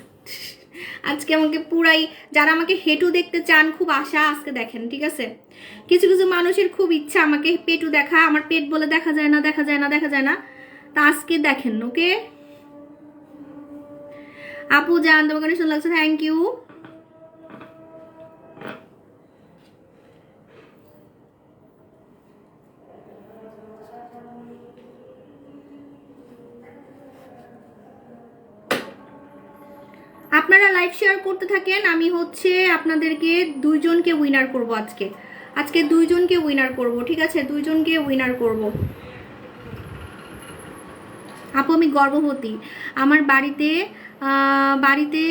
আজকে আমাকে পুরাই, যারা আমাকে হেটু দেখতে চান খুব আশা আজকে দেখেন, ঠিক আছে। কিছু কিছু মানুষের খুব ইচ্ছা আমাকে পেটু দেখা, আমার পেট বলে দেখা যায় না, দেখা যায় না, দেখা যায় না, তা আজকে দেখেন। ওকে আপু জান, তোমাকে অনেক সুন্দর লাগছে, থ্যাংক ইউ। আপনারা লাইভ শেয়ার করতে থাকেন, আমি হচ্ছে আপনাদেরকে 2 জনকে উইনার করব আজকে, আজকে 2 জনকে উইনার করব, ঠিক আছে, 2 জনকে উইনার করব। আপু আমি গর্ভবতী, আমার বাড়িতে বাড়িতে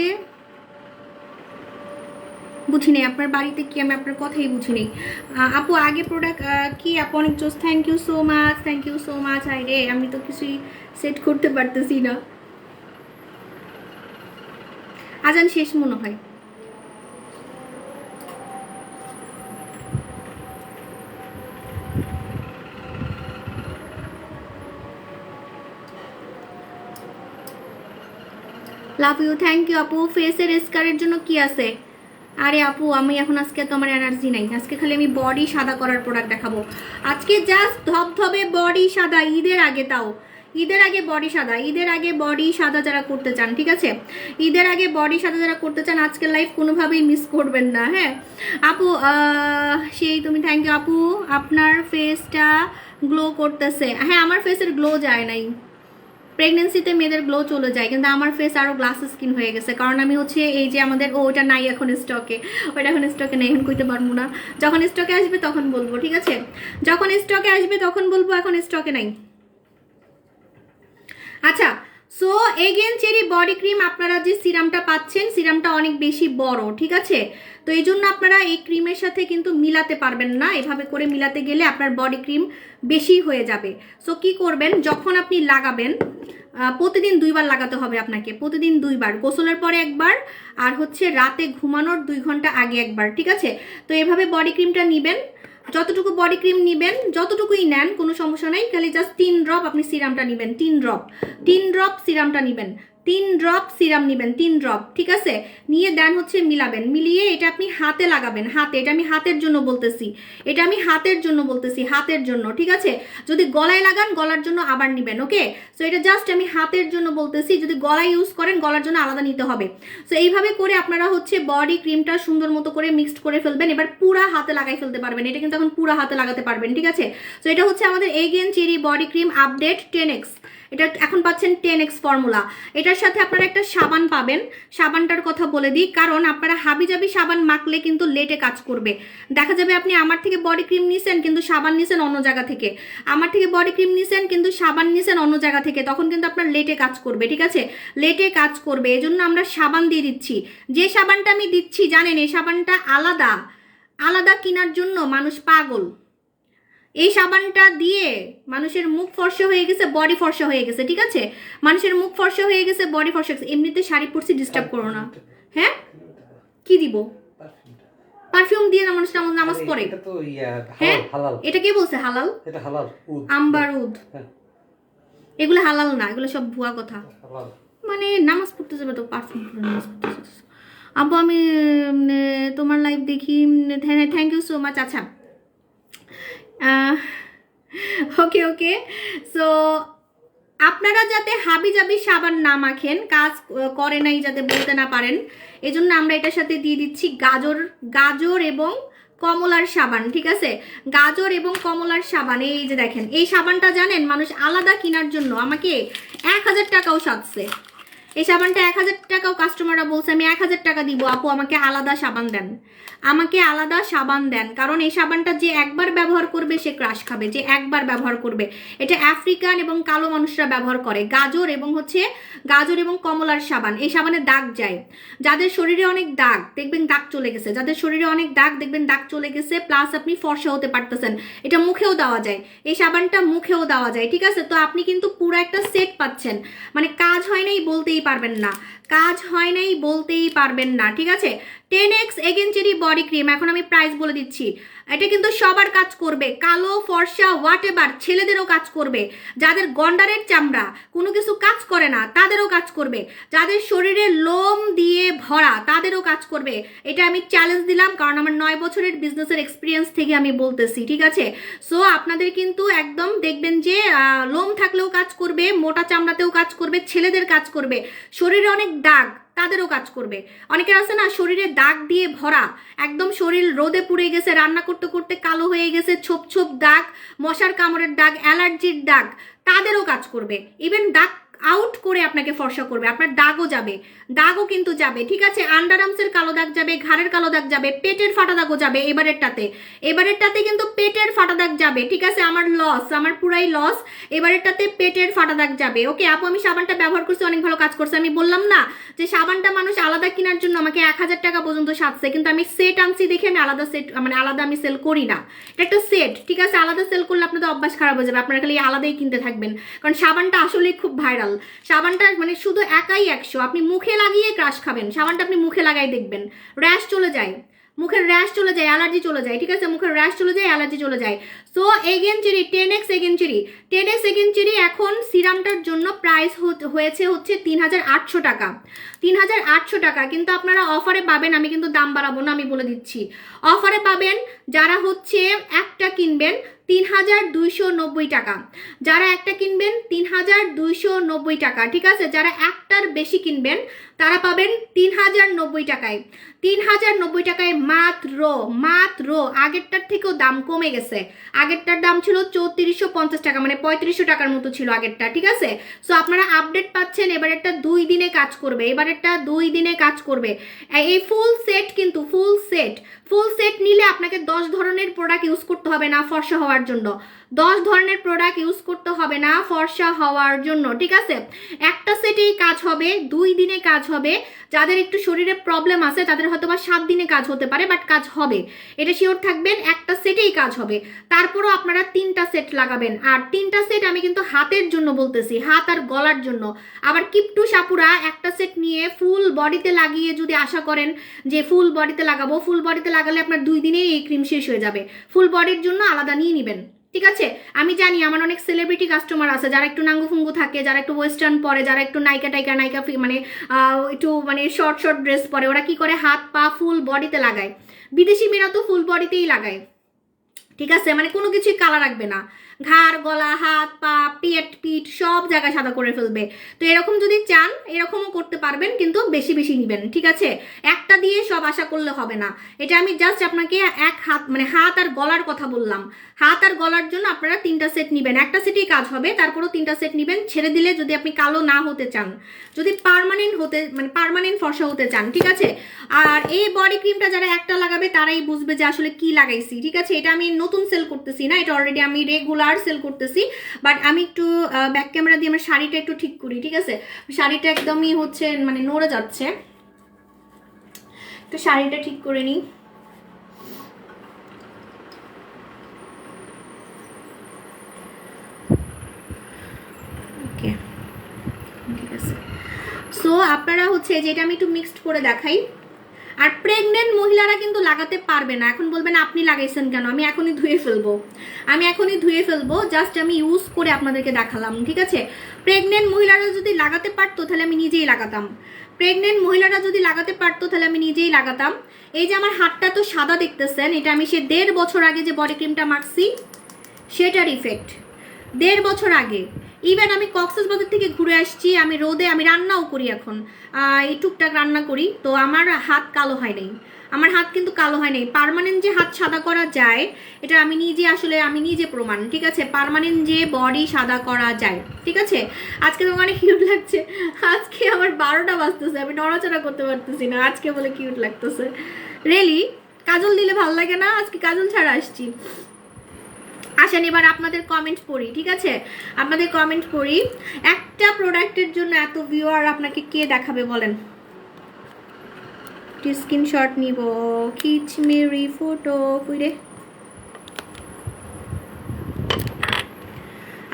বুঝি নেই আপনার বাড়িতে কি, আমি আপনার কথাই বুঝি নেই। আপু আগে প্রোডাক্ট কি আপু, অনেক জোস, thank you so much, thank you so much. Hi রে, আমি তো কিছুই সেট করতে পারতেছি না। আজান শেষ মনে হয়। লাভ ইউ, থ্যাংক ইউ আপু। ফেসের স্কারের জন্য কি আছে? আরে আপু আমি এখন আজকে তো আমার এনার্জি নাই, আজকে খালি আমি বডি সাদা করার প্রোডাক্ট দেখাবো আজকে, জাস্ট ধবধবে বডি সাদা, ঈদের আগে, তাও ঈদের আগে বডি সাদা, ঈদের আগে বডি সাদা যারা করতে চান, ঠিক আছে, ঈদের আগে বডি সাদা যারা করতে চান আজকের লাইফ কোনোভাবেই মিস করবেন না। হ্যাঁ আপু সেই তুমি, থ্যাংক ইউ আপু। আপনার ফেসটা গ্লো করতেছে, হ্যাঁ আমার ফেসের গ্লো যায় নাই, প্রেগনেন্সিতে মেয়েদের গ্লো চলে যায়, কিন্তু আমার ফেস আরও গ্লাস স্কিন হয়ে গেছে, কারণ আমি হচ্ছে এই যে আমাদের ওটা নাই এখন স্টকে, ওটা এখন স্টকে নেই, এখন কইতে পারবো না, যখন স্টকে আসবে তখন বলবো, ঠিক আছে, যখন স্টকে আসবে তখন বলবো, এখন স্টকে নাই। আচ্ছা so again cherry body cream, আপনারা যে সিরামটা পাচ্ছেন সিরামটা অনেক বেশি বড়, ঠিক আছে, তো এই জন্য আপনারা এই ক্রিমের সাথে কিন্তু মিলাতে পারবেন না, এভাবে করে মিলাতে গেলে আপনার বডি ক্রিম বেশি হয়ে যাবে। সো কি করবেন, যখন আপনি লাগাবেন প্রতিদিন 2 বার লাগাতে হবে আপনাকে, প্রতিদিন 2 বার, গোসলের পরে একবার আর হচ্ছে রাতে ঘুমানোর 2 ঘন্টা আগে একবার, ঠিক আছে। তো এভাবে বডি ক্রিমটা নেবেন, যতটুকু বডি ক্রিম নেবেন যতটুকুই নেন কোনো সমস্যা নাই, খালি জাস্ট 3 ড্রপ আপনি সিরামটা নেবেন, 3 ড্রপ সিরামটা নেবেন, 3 ড্রপ সিরাম নেবেন, 3 ড্রপ, ঠিক আছে, নিয়ে দেন হচ্ছে মিলাবেন, মিলিয়ে এটা আপনি হাতে লাগাবেন, হাতে, এটা আমি হাতের জন্য বলতেছি, এটা আমি হাতের জন্য বলতেছি, হাতের জন্য, ঠিক আছে, যদি গলায় লাগান গলার জন্য আবার নেবেন। ওকে, সো এটা জাস্ট আমি হাতের জন্য বলতেছি, যদি গলায় ইউজ করেন গলার জন্য আলাদা নিতে হবে। সো এইভাবে করে আপনারা হচ্ছে বডি ক্রিমটা সুন্দর মতো করে মিক্সড করে ফেলবেন, এবার পুরা হাতে লাগাই ফেলতে পারবেন, এটা কিন্তু এখন পুরা হাতে লাগাতে পারবেন, ঠিক আছে। সো এটা হচ্ছে আমাদের again cherry body cream update 10x, এটা এখন পাচ্ছেন 10x ফর্মুলা। এটার সাথে আপনারা একটা সাবান পাবেন, সাবানটার কথা বলে দিই, কারণ আপনারা হাবিজাবি সাবান মাখলে কিন্তু লেটে কাজ করবে, দেখা যাবে আপনি আমার থেকে বডি ক্রিম নিছেন কিন্তু সাবান নিছেন অন্য জায়গা থেকে, আমার থেকে বডি ক্রিম নিছেন কিন্তু সাবান নিছেন অন্য জায়গা থেকে, তখন কিন্তু আপনার লেটে কাজ করবে, ঠিক আছে, লেটে কাজ করবে, এজন্য আমরা সাবান দিয়ে দিচ্ছি। যে সাবানটা আমি দিচ্ছি জানেন এই সাবানটা আলাদা আলাদা কেনার জন্য মানুষ পাগল, এই সাবানটা দিয়ে মানুষের মুখ ফর্সা হয়ে গেছে, বডি ফর্সা হয়ে গেছে, ঠিক আছে, মানুষের মুখ ফর্সা হয়ে গেছে, বডি ফর্সা গেছে, এমনিতে শাড়ি পরছি, ডিস্টার্ব করো না। হ্যাঁ কি দিব, পারফিউম দিয়ে না মানুষ নামাজ পড়ে? হ্যাঁ এটা কে বলছে হালাল? আম্বার উদ, এগুলো হালাল না, এগুলো সব ভুয়া কথা, মানে নামাজ পড়তে যাবে তো পারফিউম পরে নামাজ পড়তে যাবে। আব্বু আমি তোমার লাইভ দেখি, থ্যাংক ইউ সো মাচ। আচ্ছা ওকে ওকে, সো আপনারা যাতে হাবিজাবি সাবান না মাখেন, কাজ করে নাই যাতে বলতে না পারেন, এজন্য আমরা এটার সাথে দিয়ে দিচ্ছি গাজর এবং কমলার সাবান, ঠিক আছে, গাজর এবং কমলার সাবান। এই যে দেখেন, এই সাবানটা জানেন মানুষ আলাদা কেনার জন্য আমাকে 1000 টাকাও সাজছে। এই সাবানটা 1000 টাকাও কাস্টমাররা বলছে আমি 1000 টাকা দিব আপু, আমাকে আলাদা সাবান দেন, আমাকে আলাদা সাবান দেন। কারণ এই সাবানটা যে একবার ব্যবহার করবে সে ক্রাশ খাবে, যে একবার ব্যবহার করবে। এটা আফ্রিকান এবং কালো মানুষরা ব্যবহার করে। গাজর এবং কমলার সাবান, এই সাবানে দাগ যায়। যাদের শরীরে অনেক দাগ দেখবেন দাগ চলে গেছে, যাদের শরীরে অনেক দাগ দেখবেন দাগ চলে গেছে, প্লাস আপনি ফর্সা হতে পারতেছেন। এটা মুখেও দেওয়া যায়, এই সাবানটা মুখেও দেওয়া যায়, ঠিক আছে। তো আপনি কিন্তু পুরো একটা সেট পাচ্ছেন, মানে কাজ হয় নাই বলতেই পারবেন না, কাজ হয় নাই বলতেই পারবেন না, ঠিক আছে। 10x এগেনচেরি বডি ক্রিম, এখন আমি প্রাইস বলে দিচ্ছি। এটা কিন্তু সবার কাজ করবে, কালো ফর্সা হোয়াট এভার, ছেলেদেরও কাজ করবে, যাদের গন্ডারের চামড়া কোনো কিছু কাজ করে না তাদেরও কাজ করবে, যাদের শরীরে লোম দিয়ে ভরা তাদেরও কাজ করবে। এটা আমি চ্যালেঞ্জ দিলাম, কারণ আমার 9 বছরের বিজনেসের এক্সপিরিয়েন্স থেকে আমি বলতেছি, ঠিক আছে। সো আপনাদের কিন্তু একদম দেখবেন যে লোম থাকলেও কাজ করবে, মোটা চামড়াতেও কাজ করবে, ছেলেদের কাজ করবে, শরীরে অনেক দাগ তাদেরও কাজ করবে। অনেকের আছে না শরীরে দাগ দিয়ে ভরা, একদম শরীর রোদে পুড়ে গেছে, রান্না করতে করতে কালো হয়ে গেছে, ছোপ ছোপ দাগ, মশার কামড়ের দাগ, অ্যালার্জির দাগ, তাদেরও কাজ করবে। ইভেন দাগ আউট করে আপনাকে ফর্সা করবে, আপনার দাগও যাবে, দাগও কিন্তু যাবে, ঠিক আছে। আন্ডারআর্মসের কালো দাগ যাবে, ঘাড়ের কালো দাগ যাবে, পেটের ফাটা দাগও যাবে। এবারেরটাতে কিন্তু পেটের ফাটা দাগ যাবে, ঠিক আছে। আমার লস, আমার পুরাই লস। এবারেরটাতে পেটের ফাটা দাগ যাবে। ওকে আপু, আমি সাবানটা ব্যবহার করছি, অনেক ভালো কাজ করছে। আমি বললাম না যে সাবানটা মানুষ আলাদা কেনার জন্য আমাকে 1000 টাকা পর্যন্ত সাজছে, কিন্তু আমি সেট আনছি দেখে আমি আলাদা সেট, মানে আলাদা আমি সেল করি না, এটা একটা সেট, ঠিক আছে। আলাদা সেল করলে আপনাদের অভ্যাস খারাপ হয়ে যাবে, আপনারা খালি আলাদাই কিনতে থাকবেন। কারণ সাবানটা আসলেই খুব ভাইরাল, সাবানটা মানে শুধু একাই 100, আপনি মুখে লাগিয়ে ক্রাশ খাবেন। সাবানটা আপনি মুখে লাগাই দেখবেন র্যাশ চলে যায়, মুখের র্যাশ চলে যায়, অ্যালার্জি চলে যায়, ঠিক আছে। মুখের র্যাশ চলে যায়, অ্যালার্জি চলে যায়। সো এগেনচেরি 10x এগেনচেরি এখন সিরামটার জন্য প্রাইস হয়েছে হচ্ছে 3800 টাকা, 3800 টাকা। কিন্তু আপনারা অফারে পাবেন, আমি কিন্তু দাম বাড়াবো না, আমি বলে দিচ্ছি। অফারে পাবেন যারা হচ্ছে একটা কিনবেন 3290 টাকা, যারা একটা কিনবেন 3290 টাকা, ঠিক আছে। যারা একটার বেশি কিনবেন তারা পাবেন 3090 টাকায়, 3090 টাকায় মাত্র। আগেরটার থেকেও দাম কমে গেছে, আগেরটার দাম ছিল 3450 টাকা, মানে 3500 টাকার মতো ছিল আগেরটা, ঠিক আছে। সো আপনারা আপডেট পাচ্ছেন, এবারেরটা 2 দিনে কাজ করবে, এবারেরটা 2 দিনে কাজ করবে। এই ফুল সেট কিন্তু ফুল সেট নিলে আপনাকে 10 ধরনের প্রোডাক্ট ইউজ করতে হবে না ফর্সা হওয়ার জন্য, 10 ধরনের প্রোডাক্ট ইউজ করতে হবে না ফর্সা হওয়ার জন্য, ঠিক আছে। একটা সেটেই কাজ হবে, 2 দিনে কাজ হবে। যাদের একটু শরীরে প্রবলেম আছে তাদের হয়তো বা 7 দিনে কাজ হতে পারে, বাট কাজ হবে, এটা শিওর থাকবেন। একটা সেটেই কাজ হবে, তারপরও আপনারা 3টা সেট লাগাবেন। আর 3টা সেট আমি কিন্তু হাতের জন্য বলতেছি, হাত আর গলার জন্য। আবার কিপটু সাপুরা একটা সেট নিয়ে ফুল বডিতে লাগিয়ে যদি আশা করেন যে ফুল বডিতে লাগাবো, ফুল বডিতে লাগালে আপনার 2 দিনেই এই ক্রিম শেষ হয়ে যাবে। ফুল বডির জন্য আলাদা নিয়ে নেবেন, ঠিক আছে। আমি জানি আমার অনেক সেলিব্রিটি কাস্টমার আছে যারা একটু নাঙ্গু ফুঙ্গু থাকে, যারা একটু ওয়েস্টার্ন পরে, যারা একটু নায়িকা মানে একটু মানে শর্ট ড্রেস পরে, ওরা কি করে হাত পা ফুল বডিতে লাগায়। বিদেশি মেয়েরা তো ফুল বডিতেই লাগায়, ঠিক আছে। মানে কোনো কিছুই কালা রাখবে না, ঘাড় গলা হাত পা পিঠ সব জায়গায় সাদা করে ফেলবে। তো এরকম যদি চান এরকমও করতে পারবেন, কিন্তু বেশি বেশি নেবেন, ঠিক আছে। একটা দিয়ে সব আশা করলে হবে না। এটা আমি জাস্ট আপনাকে এক হাত মানে হাত আর গলার কথা বললাম। হাত আর গলার জন্য আপনারা 3টা সেট নেবেন, একটা সেটেই কাজ হবে, তারপরও 3টা সেট নেবেন। ছেড়ে দিলে যদি আপনি কালো না হতে চান, যদি পার্মানেন্ট ফর্সা হতে চান, ঠিক আছে। আর এই বডি ক্রিমটা যারা একটা লাগাবে তারাই বুঝবে যে আসলে কি লাগাইছি, ঠিক আছে। এটা আমি নতুন সেল করতেছি না, এটা অলরেডি আমি রেগুলার সেল করতেছি। বাট আমি একটু ব্যাক ক্যামেরা দিয়ে আমার শাড়িটা একটু ঠিক করি, ঠিক আছে। শাড়িটা একদমই হচ্ছে মানে নড়ে যাচ্ছে, তো শাড়িটা ঠিক করে নিই। ওকে, ঠিক আছে। সো আপনারা হচ্ছে যেটা আমি একটু মিক্সড করে দেখাই। আর প্রেগনেন্ট মহিলারা কিন্তু লাগাতে পারবে না। এখন বলবেন আপনি লাগাইছেন কেন, আমি এখনই ধুয়ে ফেলবো, জাস্ট আমি ইউজ করে আপনাদেরকে দেখালাম, ঠিক আছে। প্রেগনেন্ট মহিলারা যদি লাগাতে পারতো তাহলে আমি নিজেই লাগাতাম, এই যে আমার হাতটা তো সাদা দেখতেছেন, এটা আমি সে 1.5 বছর আগে যে বডি ক্রিমটা মাখছি সেটার ইফেক্ট। 1.5 বছর আগে ইভেন আমি কক্সবাজার থেকে ঘুরে আসছি, আমি রোদে আমি রান্নাও করি এখন, এই টুকটাক রান্না করি, তো আমার হাত কালো হয় নাই, আমার হাত কিন্তু কালো হয় নাই। পার্মানেন্ট যে হাত সাদা করা যায় এটা আমি নিজে আসলে আমি নিজে প্রমাণ, ঠিক আছে, পার্মানেন্ট যে বডি সাদা করা যায়, ঠিক আছে। আজকে তো অনেক কিউট লাগছে, আজকে আমার 12টা বাজতেছে, আমি নড়াচড়া করতে পারতেছি না, আজকে বলে কিউট লাগতেছে রিয়েলি। কাজল দিলে ভালো লাগে না, আজকে কাজল ছাড়া আসছি। আসেন এবার আপনাদের কমেন্ট পড়ি, ঠিক আছে, আপনাদের কমেন্ট পড়ি। একটা প্রোডাক্টের জন্য এত ভিউয়ার আপনাকে কে দেখাবে বলেন? স্ক্রিনশট নিব, খিচ মেরি ফটো কইরে।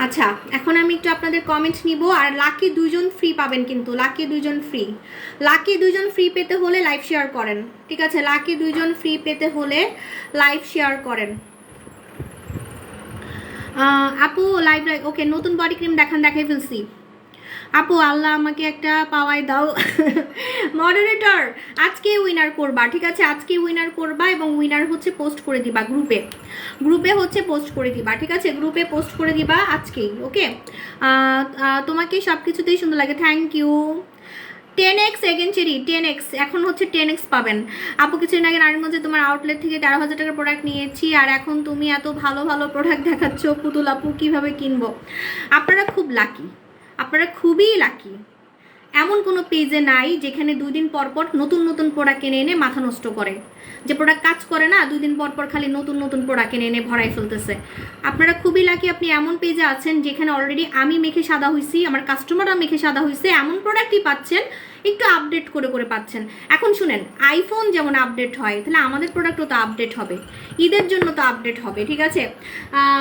আচ্ছা এখন আমি একটু আপনাদের কমেন্ট নিব, আর লাকি 2জন ফ্রি পাবেন কিন্তু, লাকি 2জন ফ্রি। লাকি 2জন ফ্রি পেতে হলে লাইভ শেয়ার করেন, ঠিক আছে, লাকি 2জন ফ্রি পেতে হলে লাইভ শেয়ার করেন। আপু লাইভ ওকে, নতুন বডি ক্রিম দেখান, দেখাই ফেলছি। আপু আল্লাহ আমাকে একটা পাওয়াই দাও। মডারেটর আজকে উইনার করবা, ঠিক আছে, আজকে উইনার করবা, এবং উইনার হচ্ছে পোস্ট করে দিবা গ্রুপে, গ্রুপে হচ্ছে পোস্ট করে দিবা, ঠিক আছে, গ্রুপে পোস্ট করে দিবা আজকেই, ওকে। তোমাকে সব কিছুতেই সুন্দর লাগে, thank you. 10x second cherry 10x, এখন হচ্ছে 10x পাবেন। আপু কিছুদিন আগে নারায়ণগঞ্জে তোমার আউটলেট থেকে 13,000 টাকার প্রোডাক্ট নিয়েছি, আর এখন তুমি এত ভালো ভালো প্রোডাক্ট দেখাচ্ছ, পুতুল আপু কিভাবে কিনবো? আপনারা খুব লাকি, আপনারা খুবই লাকি। এমন কোনো পেজে নাই যেখানে 2 দিন পর পর নতুন নতুন প্রোডাক্ট কিনে এনে মাথা নষ্ট করে, যে প্রোডাক্ট কাজ করে না, 2 দিন পর পর খালি নতুন নতুন প্রোডাক্ট কিনে এনে ভরাই ফেলতেছে। আপনারা খুবই লাকি, আপনি এমন পেজে আছেন যেখানে অলরেডি আমি মেখে সাদা হয়েছি, আমার কাস্টমাররা মেখে সাদা হয়েছে, এমন প্রোডাক্টই পাচ্ছেন, একটু আপডেট করে করে পাচ্ছেন। এখন শুনেন, আইফোন যেমন আপডেট হয়, তাহলে আমাদের প্রোডাক্টও তো আপডেট হবে, ঈদের জন্য তো আপডেট হবে, ঠিক আছে।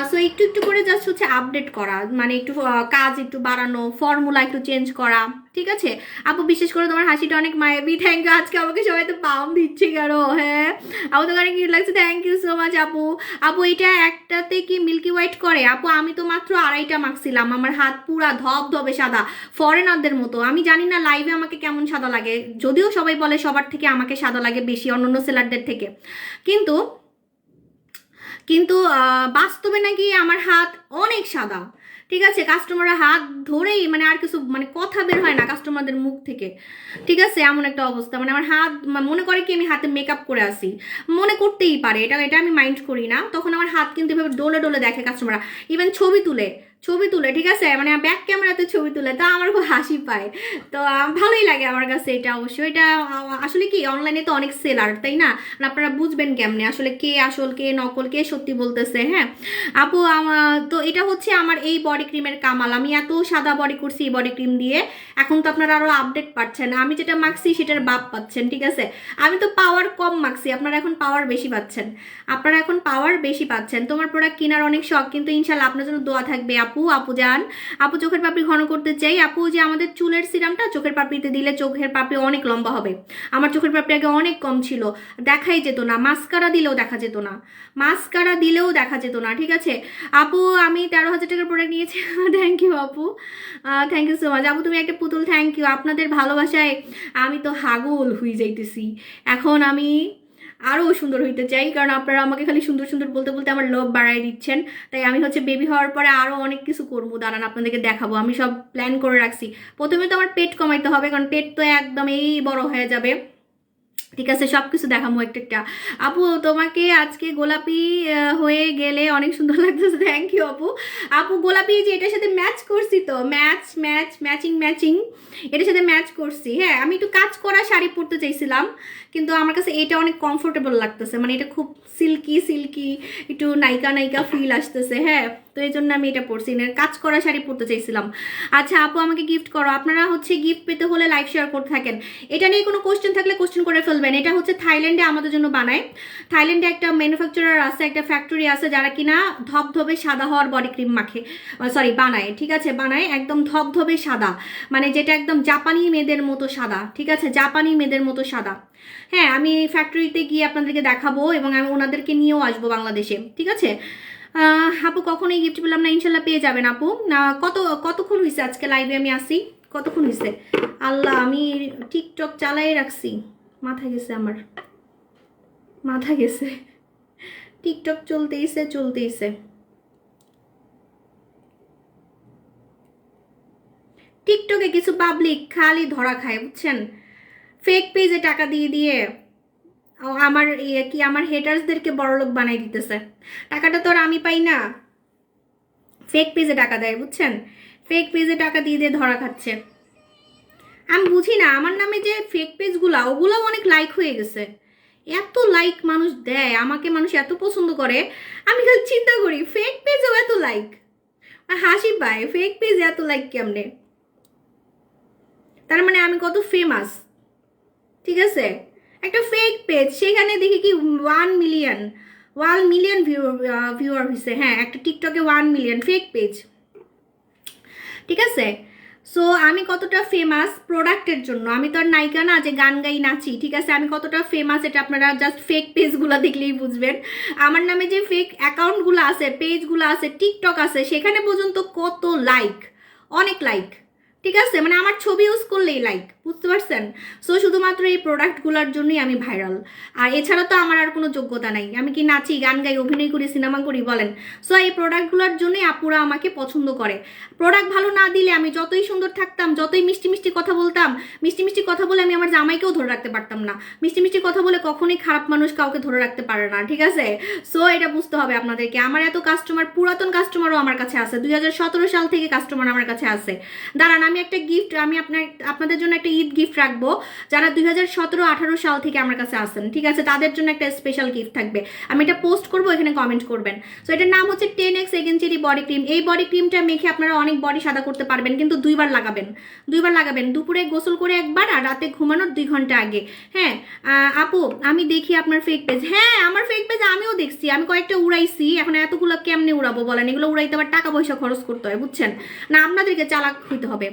সো একটু একটু করে জাস্ট হচ্ছে আপডেট করা, মানে একটু কাজ একটু বাড়ানো, ফর্মুলা একটু চেঞ্জ করা, ঠিক আছে। আপু বিশেষ করে তোমার হাসিটা অনেক মায়াবী, থ্যাংক ইউ। আজকে আমাকে সবাই তো পাম দিচ্ছে কেন? হ্যাঁ আপু তো অনেক কিউট লাগছে, থ্যাংক ইউ সো মাচ আপু। আপু এটা একটাতে কি মিল্কি হোয়াইট করে? আপু আমি তো মাত্র 2.5টা মাখছিলাম, আমার হাত পুরা ধবধবে সাদা, ফরেনারদের মতো। আমি জানি না লাইভে আমাকে কেমন সাদা লাগে, যদিও সবাই বলে সবার থেকে আমাকে সাদা লাগে বেশি, অন্যান্য সেলারদের থেকে, কিন্তু কিন্তু বাস্তবে নাকি আমার হাত অনেক সাদা, ঠিক আছে। কাস্টমাররা হাত ধরেই মানে আর কিছু মানে কথা বের হয় না কাস্টমারদের মুখ থেকে, ঠিক আছে, এমন একটা অবস্থা। মানে আমার হাত মনে করে কি আমি হাতে মেকআপ করে আসি, মনে করতেই পারে, এটা এটা আমি মাইন্ড করি না, তখন আমার হাত কিন্তু এভাবে ডলে ডলে দেখে কাস্টমাররা, ইভেন ছবি তুলে, ছবি তুলে, ঠিক আছে, মানে ব্যাক ক্যামেরাতে ছবি তুলে, তা আমার খুব হাসি পায়। তো ভালোই লাগে আমার কাছে এটা, অবশ্যই এটা আসলে কি অনলাইনে তো অনেক সেলার, তাই না, আপনারা বুঝবেন কেমনে আসলে কে আসল কে নকল কে সত্যি বলতেছে। হ্যাঁ আপু তো এটা হচ্ছে আমার এই বডি ক্রিমের কামাল, আমি এত সাদা বডি করছি এই বডি ক্রিম দিয়ে, এখন তো আপনারা আরো আপডেট পাচ্ছেন, আমি যেটা মাখছি সেটার বাপ পাচ্ছেন, ঠিক আছে। আমি তো পাওয়ার কম মাখছি, আপনারা এখন পাওয়ার বেশি পাচ্ছেন, আপনারা এখন পাওয়ার বেশি পাচ্ছেন। তোমার প্রোডাক্ট কেনার অনেক শখ, কিন্তু ইনশাল্লাহ আপনার জন্য দোয়া থাকবে আপু। আপু যান, আপু চোখের পাপড়ি ঘন করতে চাই আপু, যে আমাদের চুলের সিরামটা চোখের পাপড়িতে দিলে চোখের পাপড়ি অনেক লম্বা হবে, আমার চোখের পাপড়ি আগে অনেক কম ছিল, দেখাই যেত না, মাস্কারা দিলেও দেখা যেত না, মাস্কারা দিলেও দেখা যেত না, ঠিক আছে। আপু আমি 13,000 টাকার প্রোডাক্ট নিয়েছি। থ্যাংক ইউ আপু, থ্যাংক ইউ সো মাচ আপু, তুমি একটা পুতুল, থ্যাংক ইউ। আপনাদের ভালোবাসায় আমি তো হাগল হয়ে যাইতেছি, এখন আমি আরও সুন্দর হইতে চাই, কারণ আপনারা আমাকে খালি সুন্দর সুন্দর বলতে বলতে আমার লোভ বাড়াই দিচ্ছেন, তাই আমি হচ্ছে বেবি হওয়ার পরে আরও অনেক কিছু করবো, দাঁড়ান আপনাদেরকে দেখাবো, আমি সব প্ল্যান করে রাখছি। প্রথমে তো আমার পেট কমাইতে হবে, কারণ পেট তো একদম এই বড় হয়ে যাবে, ঠিক আছে, সবকিছু দেখাবো একটা একটা। আপু তোমাকে আজকে গোলাপি হয়ে গেলে অনেক সুন্দর লাগতেছে, থ্যাংক ইউ আপু। আপু গোলাপি যে এটার সাথে ম্যাচ করছি, তো ম্যাচিং ম্যাচিং এটার সাথে ম্যাচ করছি। হ্যাঁ আমি একটু কাজ করা শাড়ি পরতে চাইছিলাম, কিন্তু আমার কাছে এটা অনেক কমফোর্টেবল লাগতেছে, মানে এটা খুব সিল্কি সিল্কি, একটু নায়িকা নায়িকা ফিল আসতেছে। হ্যাঁ তো এই জন্য আমি এটা পরছি না, কাজ করা শাড়ি পরতে চাইছিলাম। আচ্ছা আপু আমাকে গিফট করো, আপনারা হচ্ছে গিফট পেতে হলে লাইভ শেয়ার করতে থাকেন, এটা নিয়ে কোনো কোশ্চেন থাকলে কোশ্চেন করে ফেলবেন। এটা হচ্ছে থাইল্যান্ডে আমাদের জন্য বানায়, থাইল্যান্ডে একটা ম্যানুফ্যাকচারার আছে, একটা ফ্যাক্টরি আছে যারা কিনা ধবধবে সাদা হওয়ার বডি ক্রিম মাখে, সরি বানায়, ঠিক আছে, বানায় একদম ধবধবে সাদা, মানে যেটা একদম জাপানি মেয়েদের মতো সাদা, ঠিক আছে, জাপানি মেয়েদের মতো সাদা। হ্যাঁ আমি ফ্যাক্টরিতে গিয়ে আপনাদেরকে দেখাবো, এবং আমি ওনাদেরকে নিয়েও আসবো বাংলাদেশে, ঠিক আছে। আপু কখনোই গিফট পেলাম না, ইনশাল্লাহ পেয়ে যাবেন আপু। কতক্ষণ হয়েছে আজকে লাইভে আমি আসি, কতক্ষণ হয়েছে? আল্লাহ আমি টিকটক চালাই রাখছি, মাথা গেছে আমার, মাথা গেছে, টিকটক চলতেইছে চলতেইছে। টিকটকে কিছু পাবলিক খালি ধরা খায়, বুঝছেন? ফেক পেজে টাকা দিয়ে দিয়ে আমার আমার হেটার্সদেরকে বড়লোক বানাই দিতেছে। টাকাটা তো আর আমি পাই না, ফেক পেজে টাকা দেয়, বুঝছেন? ফেক পেজে টাকা দিয়ে দিয়ে ধরা খাচ্ছে। আমি বুঝি না, আমার নামে যে ফেক পেজগুলা ওগুলো অনেক লাইক হয়ে গেছে। এত লাইক মানুষ দেয়, আমাকে মানুষ এত পছন্দ করে, আমি খালি চিন্তা করি ফেক পেজেও এত লাইক, হাসি পায়। ফেক পেজ এত লাইক কেমনে? তার মানে আমি কত ফেমাস, ঠিক আছে? একটা ফেক পেজ, সেখানে দেখি কি 1 মিলিয়ন ভিউয়ার হয়েছে। হ্যাঁ, একটা টিকটকে 1 মিলিয়ন, ফেক পেজ, ঠিক আছে? সো আমি কতটা ফেমাস প্রোডাক্টের জন্য, আমি তো আর নায়িকা না যে গান গাই নাচি, ঠিক আছে? আমি কতটা ফেমাস এটা আপনারা জাস্ট ফেক পেজগুলো দেখলেই বুঝবেন। আমার নামে যে ফেক অ্যাকাউন্টগুলো আছে, পেজগুলো আছে, টিকটক আছে, সেখানে পর্যন্ত কত লাইক, অনেক লাইক, ঠিক আছে? মানে আমার ছবি ইউজ করলেই লাইক, বুঝতে পারছেন? সো শুধুমাত্র এই প্রোডাক্টগুলোর জন্যই আমি ভাইরাল, আর এছাড়া তো আমার আর কোনো যোগ্যতা নাই। আমি কি নাচি, গান গাই, অভিনয় করি, সিনেমা করি, বলেন? সো এই প্রোডাক্টগুলোর জন্যই আপুরা আমাকে পছন্দ করে। প্রোডাক্ট ভালো না দিলে আমি যতই সুন্দর থাকতাম, যতই মিষ্টি মিষ্টি কথা বলতাম, মিষ্টি মিষ্টি কথা বলে আমি আমার জামাইকেও ধরে রাখতে পারতাম না। মিষ্টি মিষ্টি কথা বলে কখনোই খারাপ মানুষ কাউকে ধরে রাখতে পারে না, ঠিক আছে? সো এটা বুঝতে হবে আপনাদেরকে। আমার এত কাস্টমার, পুরাতন কাস্টমারও আমার কাছে আছে, 2017 সাল থেকে কাস্টমার আমার কাছে আছে। দাঁড়ান, আমি একটা গিফট, আমি আপনাদের জন্য একটা ঈদ গিফট রাখবো। যারা 2017-18 সাল থেকে আমার কাছে আসেন, ঠিক আছে, তাদের জন্য একটা স্পেশাল গিফট থাকবে। আমি এটা পোস্ট করবো, এখানে কমেন্ট করবেন। সো এটার নাম হচ্ছে 10x এগেনচেরি বডি ক্রিম। এই বডি ক্রিমটা মেখে আপনারা অনেক বডি সাদা করতে পারবেন, কিন্তু 2বার লাগাবেন। দুপুরে গোসল করে একবার, আর রাতে ঘুমানোর 2 ঘন্টা আগে। হ্যাঁ আপু, আমি দেখি আপনার ফেক পেজ। হ্যাঁ, আমার ফেক পেজ আমিও দেখছি, আমি কয়েকটা উড়াইছি। এখন এতগুলো কেমনে উড়াবো বলেন? এগুলো উড়াইতে আবার টাকা পয়সা খরচ করতে হয়, বুঝছেন না? আপনাদেরকে চালাক হইতে হবে,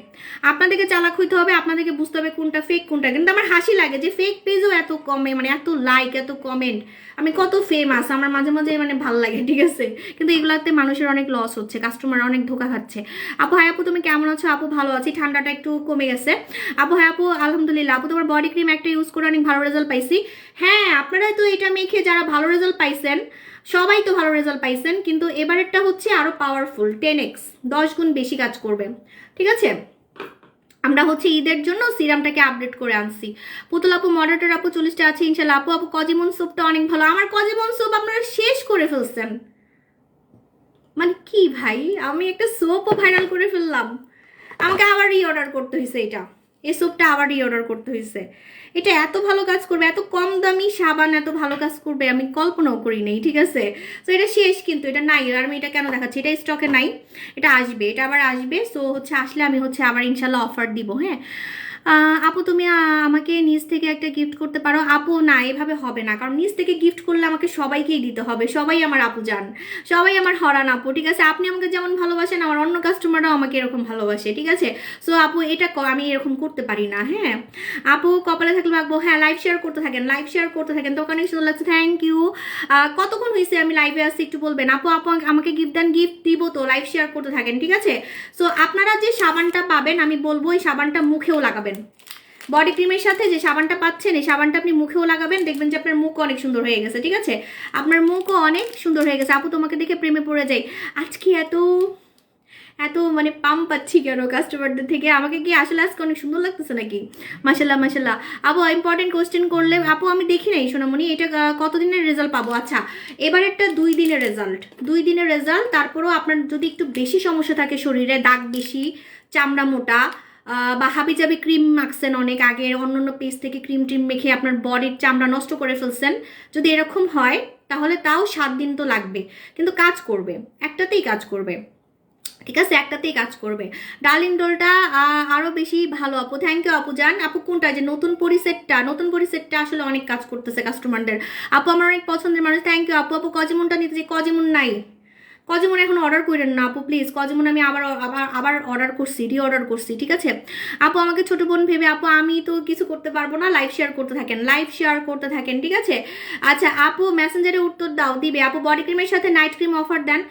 আপনাদেরকে বুঝতে হবে কোনটা ফেক কোনটা। কিন্তু আমার হাসি লাগে যে ফেক পেজও এত কমে, মানে এত লাইক, এত কমেন্ট, আমি কত ফেমাস, আমার মাঝে মাঝে মানে ভালো লাগে, ঠিক আছে? কিন্তু এগুলাতে মানুষের অনেক লস হচ্ছে, কাস্টমার অনেক ধোকা খাচ্ছে। আপু হাই আপু, তুমি কেমন আছো? আপু ভালো আছি, ঠান্ডাটা একটু কমে গেছে। আপু হাই আপু, আলহামদুলিল্লাহ। আপু তোমার বডি ক্রিম একটা ইউজ করে অনেক ভালো রেজাল্ট পাইছি। হ্যাঁ, আপনারা তো এটা মেখে যারা ভালো রেজাল্ট পাইছেন, সবাই তো ভালো রেজাল্ট পাইছেন, কিন্তু এবারেরটা হচ্ছে আরো পাওয়ারফুল, 10x, 10 গুণ বেশি কাজ করবে, ঠিক আছে? আমরা হচ্ছে ঈদের জন্য সিরামটাকে আপডেট করে আনছি। পুতুল আপু, মডারেটর আপু 40টা আছে ইনশাল্লাহ। আপু কজিমন স্যুপটা অনেক ভালো। আমার কজিমন স্যুপ আপনারা শেষ করে ফেলছেন, মানে কি ভাই, আমি একটা সোপও ভাইরাল করে ফেললাম, আমাকে আবার রিঅর্ডার করতে হয়েছে। এই সোপটা আবার রিঅর্ডার করতে হয়েছে। এটা এত ভালো কাজ করবে, এত কম দামি সাবান এত ভালো কাজ করবে আমি কল্পনাও করি নাই, ঠিক আছে? তো এটা শেষ, কিন্তু এটা নাই। আর আমি এটা কেন দেখাচ্ছি, এটা স্টকে নাই, এটা আসবে, এটা আবার আসবে। সো হচ্ছে আসলে আমি হচ্ছে আবার ইনশাল্লাহ অফার দিব। হ্যাঁ আপু, তুমি আমাকে নিজ থেকে একটা গিফট করতে পারো? আপু না, এভাবে হবে না, কারণ নিজ থেকে গিফট করলে আমাকে সবাইকেই দিতে হবে। সবাই আমার আপু যান, সবাই আমার হরান আপু, ঠিক আছে? আপনি আমাকে যেমন ভালোবাসেন, আমার অন্য কাস্টমাররাও আমাকে এরকম ভালোবাসে, ঠিক আছে? সো আপু এটা আমি এরকম করতে পারি না। হ্যাঁ আপু, কপালে থাকলে রাখবো। হ্যাঁ, লাইভ শেয়ার করতে থাকেন, তো অনেক সুন্দর লাগছে, থ্যাংক ইউ। কতক্ষণ হয়েছে আমি লাইভে আসছি একটু বলবেন? আপু আমাকে গিফট দেন, গিফট দিব তো, লাইভ শেয়ার করতে থাকেন, ঠিক আছে? সো আপনারা যে সাবানটা পাবেন, আমি বলবো এই সাবানটা মুখেও লাগাবেন। বডি ক্রিমের সাথে যে সাবানটা পাচ্ছেন, এই সাবানটা আপনি মুখেও লাগাবেন, দেখবেন যে আপনার মুখ অনেক সুন্দর হয়ে গেছে, ঠিক আছে? আপনার মুখও অনেক সুন্দর হয়ে গেছে। আপু তোমাকে দেখে প্রেমে পড়ে যাই। আজকে এত এত মানে পাম পাচ্ছি কেন কাস্টমারদের থেকে? আমাকে কি আসলে আজকে অনেক সুন্দর লাগতেছে নাকি? মাশাল্লাহ মাশাল্লাহ। আপু ইম্পর্টেন্ট কোয়েশ্চেন করলে, আপু আমি দেখি নাই সোনামণি, এটা কতদিনের রেজাল্ট পাবো? আচ্ছা, এবারেরটা 2 দিনের রেজাল্ট। তারপরেও আপনার যদি একটু বেশি সমস্যা থাকে, শরীরে দাগ বেশি, চামড়া মোটা, বা হাবিজাবি ক্রিম মাখছেন অনেক আগে, অন্য পেজ থেকে ক্রিম মেখে আপনার বডির চামড়া নষ্ট করে ফেলছেন, যদি এরকম হয় তাহলে তাও 7 দিন তো লাগবে, কিন্তু কাজ করবে, একটাতেই কাজ করবে, ঠিক আছে? একটাতেই কাজ করবে। ডার্লিং ডোলটা আরো বেশি ভালো আপু, থ্যাংক ইউ আপু জান। আপু কোনটা, যে নতুন পরিসেটটা আসলে অনেক কাজ করতেছে কাস্টমারদের। আপু আমার অনেক পছন্দের মানুষ, থ্যাংক ইউ আপু। কজিমনটা নিতে যে কজিমন নাই, কজিমন এখন অর্ডার করেন না আপু প্লিজ। কজিমন আমি আবার অর্ডার করছি, রিঅর্ডার করছি, ঠিক আছে? আপু আমাকে ছোট বোন ভেবে, আপু আমি তো কিছু করতে পারবো না, লাইভ শেয়ার করতে থাকেন, ঠিক আছে? আচ্ছা আপু মেসেঞ্জারে উত্তর দাও, দিবে আপু। বডি ক্রিমের সাথে নাইট ক্রিম অফার দেন।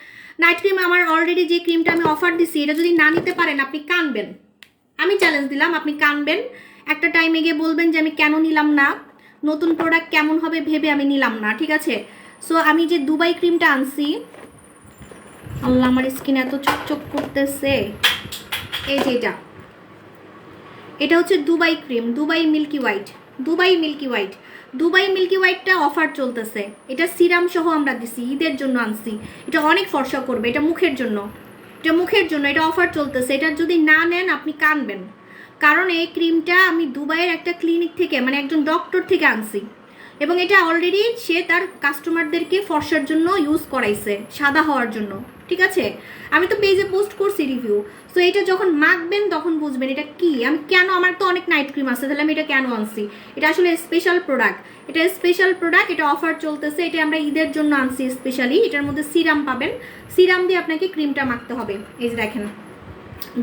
নাইট ক্রিম আমার অলরেডি যে ক্রিমটা আমি অফার দিছি, এটা যদি না নিতে পারেন আপনি কানবেন, আমি চ্যালেঞ্জ দিলাম, আপনি কানবেন। একটা টাইমে গিয়ে বলবেন যে আমি কেন নিলাম না, নতুন প্রোডাক্ট কেমন হবে ভেবে আমি নিলাম না, ঠিক আছে? সো আমি যে দুবাই ক্রিমটা আনছি, আল্লাহ আমার স্কিন এত চকচক করতেছে, এই যে এটা হচ্ছে Dubai cream, Dubai milky white, Dubai milky white. Dubai milky হোয়াইটটা অফার চলতেছে, এটা সিরাম সহ আমরা দিছি, ঈদের জন্য আনছি। এটা অনেক ফর্সা করবে, এটা মুখের জন্য, এটা মুখের জন্য, এটা অফার চলতেছে। এটা যদি না নেন আপনি কানবেন, কারণ এই ক্রিমটা আমি দুবাইয়ের একটা ক্লিনিক থেকে, মানে একজন ডক্টর থেকে আনছি, এবং এটা অলরেডি সে তার কাস্টমারদেরকে ফর্সার জন্য ইউজ করাইছে, সাদা হওয়ার জন্য, ঠিক আছে। আমি তো পেজে পোস্ট করছি রিভিউ। সো এটা যখন মাখবেন তখন বুঝবেন এটা কি, আমি কেন, আমার তো অনেক নাইট ক্রিম আছে, তাহলে আমি এটা কেন আনছি। এটা আসলে স্পেশাল প্রোডাক্ট, এটা স্পেশাল প্রোডাক্ট, এটা অফার চলতেছে, এটা আমরা ঈদের জন্য আনছি স্পেশালি। এটার মধ্যে সিরাম পাবেন, সিরাম দিয়ে আপনাকে ক্রিমটা মাখতে হবে। এই যে দেখেন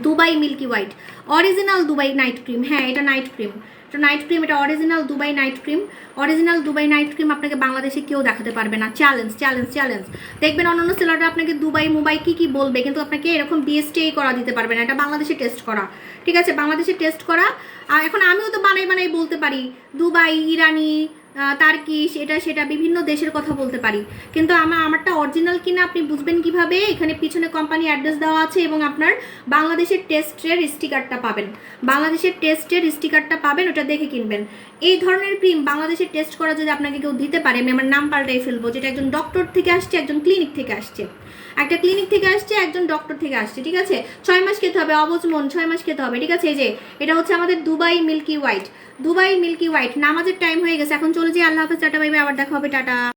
Dubai milky white, original Dubai night cream. হ্যাঁ এটা নাইট ক্রিম, এটা নাইট ক্রিম, এটা original Dubai night cream. Original Dubai night cream আপনাকে বাংলাদেশে কেউ দেখাতে পারবে না। Challenge challenge challenge. দেখবেন অন্যান্য সেলাররা আপনাকে দুবাই মুবাই কি বলবে, কিন্তু আপনাকে এরকম বিএসটিআই করা দিতে পারবে না। এটা বাংলাদেশে টেস্ট করা, ঠিক আছে, বাংলাদেশে টেস্ট করা। আর এখন আমিও তো বানাই বানাই বলতে পারি, দুবাই, ইরানি, তার্কিশ, এটা সেটা বিভিন্ন দেশের কথা বলতে পারি, কিন্তু আমারটা অরিজিনাল কিনা আপনি বুঝবেন কিভাবে? এখানে পিছনে কোম্পানি অ্যাড্রেস দেওয়া আছে এবং আপনার বাংলাদেশের টেস্টের স্টিকারটা পাবেন, বাংলাদেশের টেস্টের স্টিকারটা পাবেন, ওটা দেখে কিনবেন। এই ধরনের ক্রিম বাংলাদেশের টেস্ট করা যদি আপনাকে কেউ দিতে পারে, আমি আমার নাম পাল্টাই ফেলবো, যেটা একজন ডক্টর থেকে আসছে, একজন ক্লিনিক থেকে আসছে, একটা ক্লিনিক থেকে আসছে, একজন ডক্টর থেকে আসছে, ঠিক আছে। 6 মাস খেতে হবে, অবুঝ মন 6 মাস খেতে হবে, ঠিক আছে। এই যে এটা হচ্ছে আমাদের Dubai milky white, Dubai milky white. নামাজের টাইম হয়ে গেছে, এখন চলে যাই, আল্লাহ হাফেজ, টাটা বাই বাই, আবার দেখা হবে, টাটা।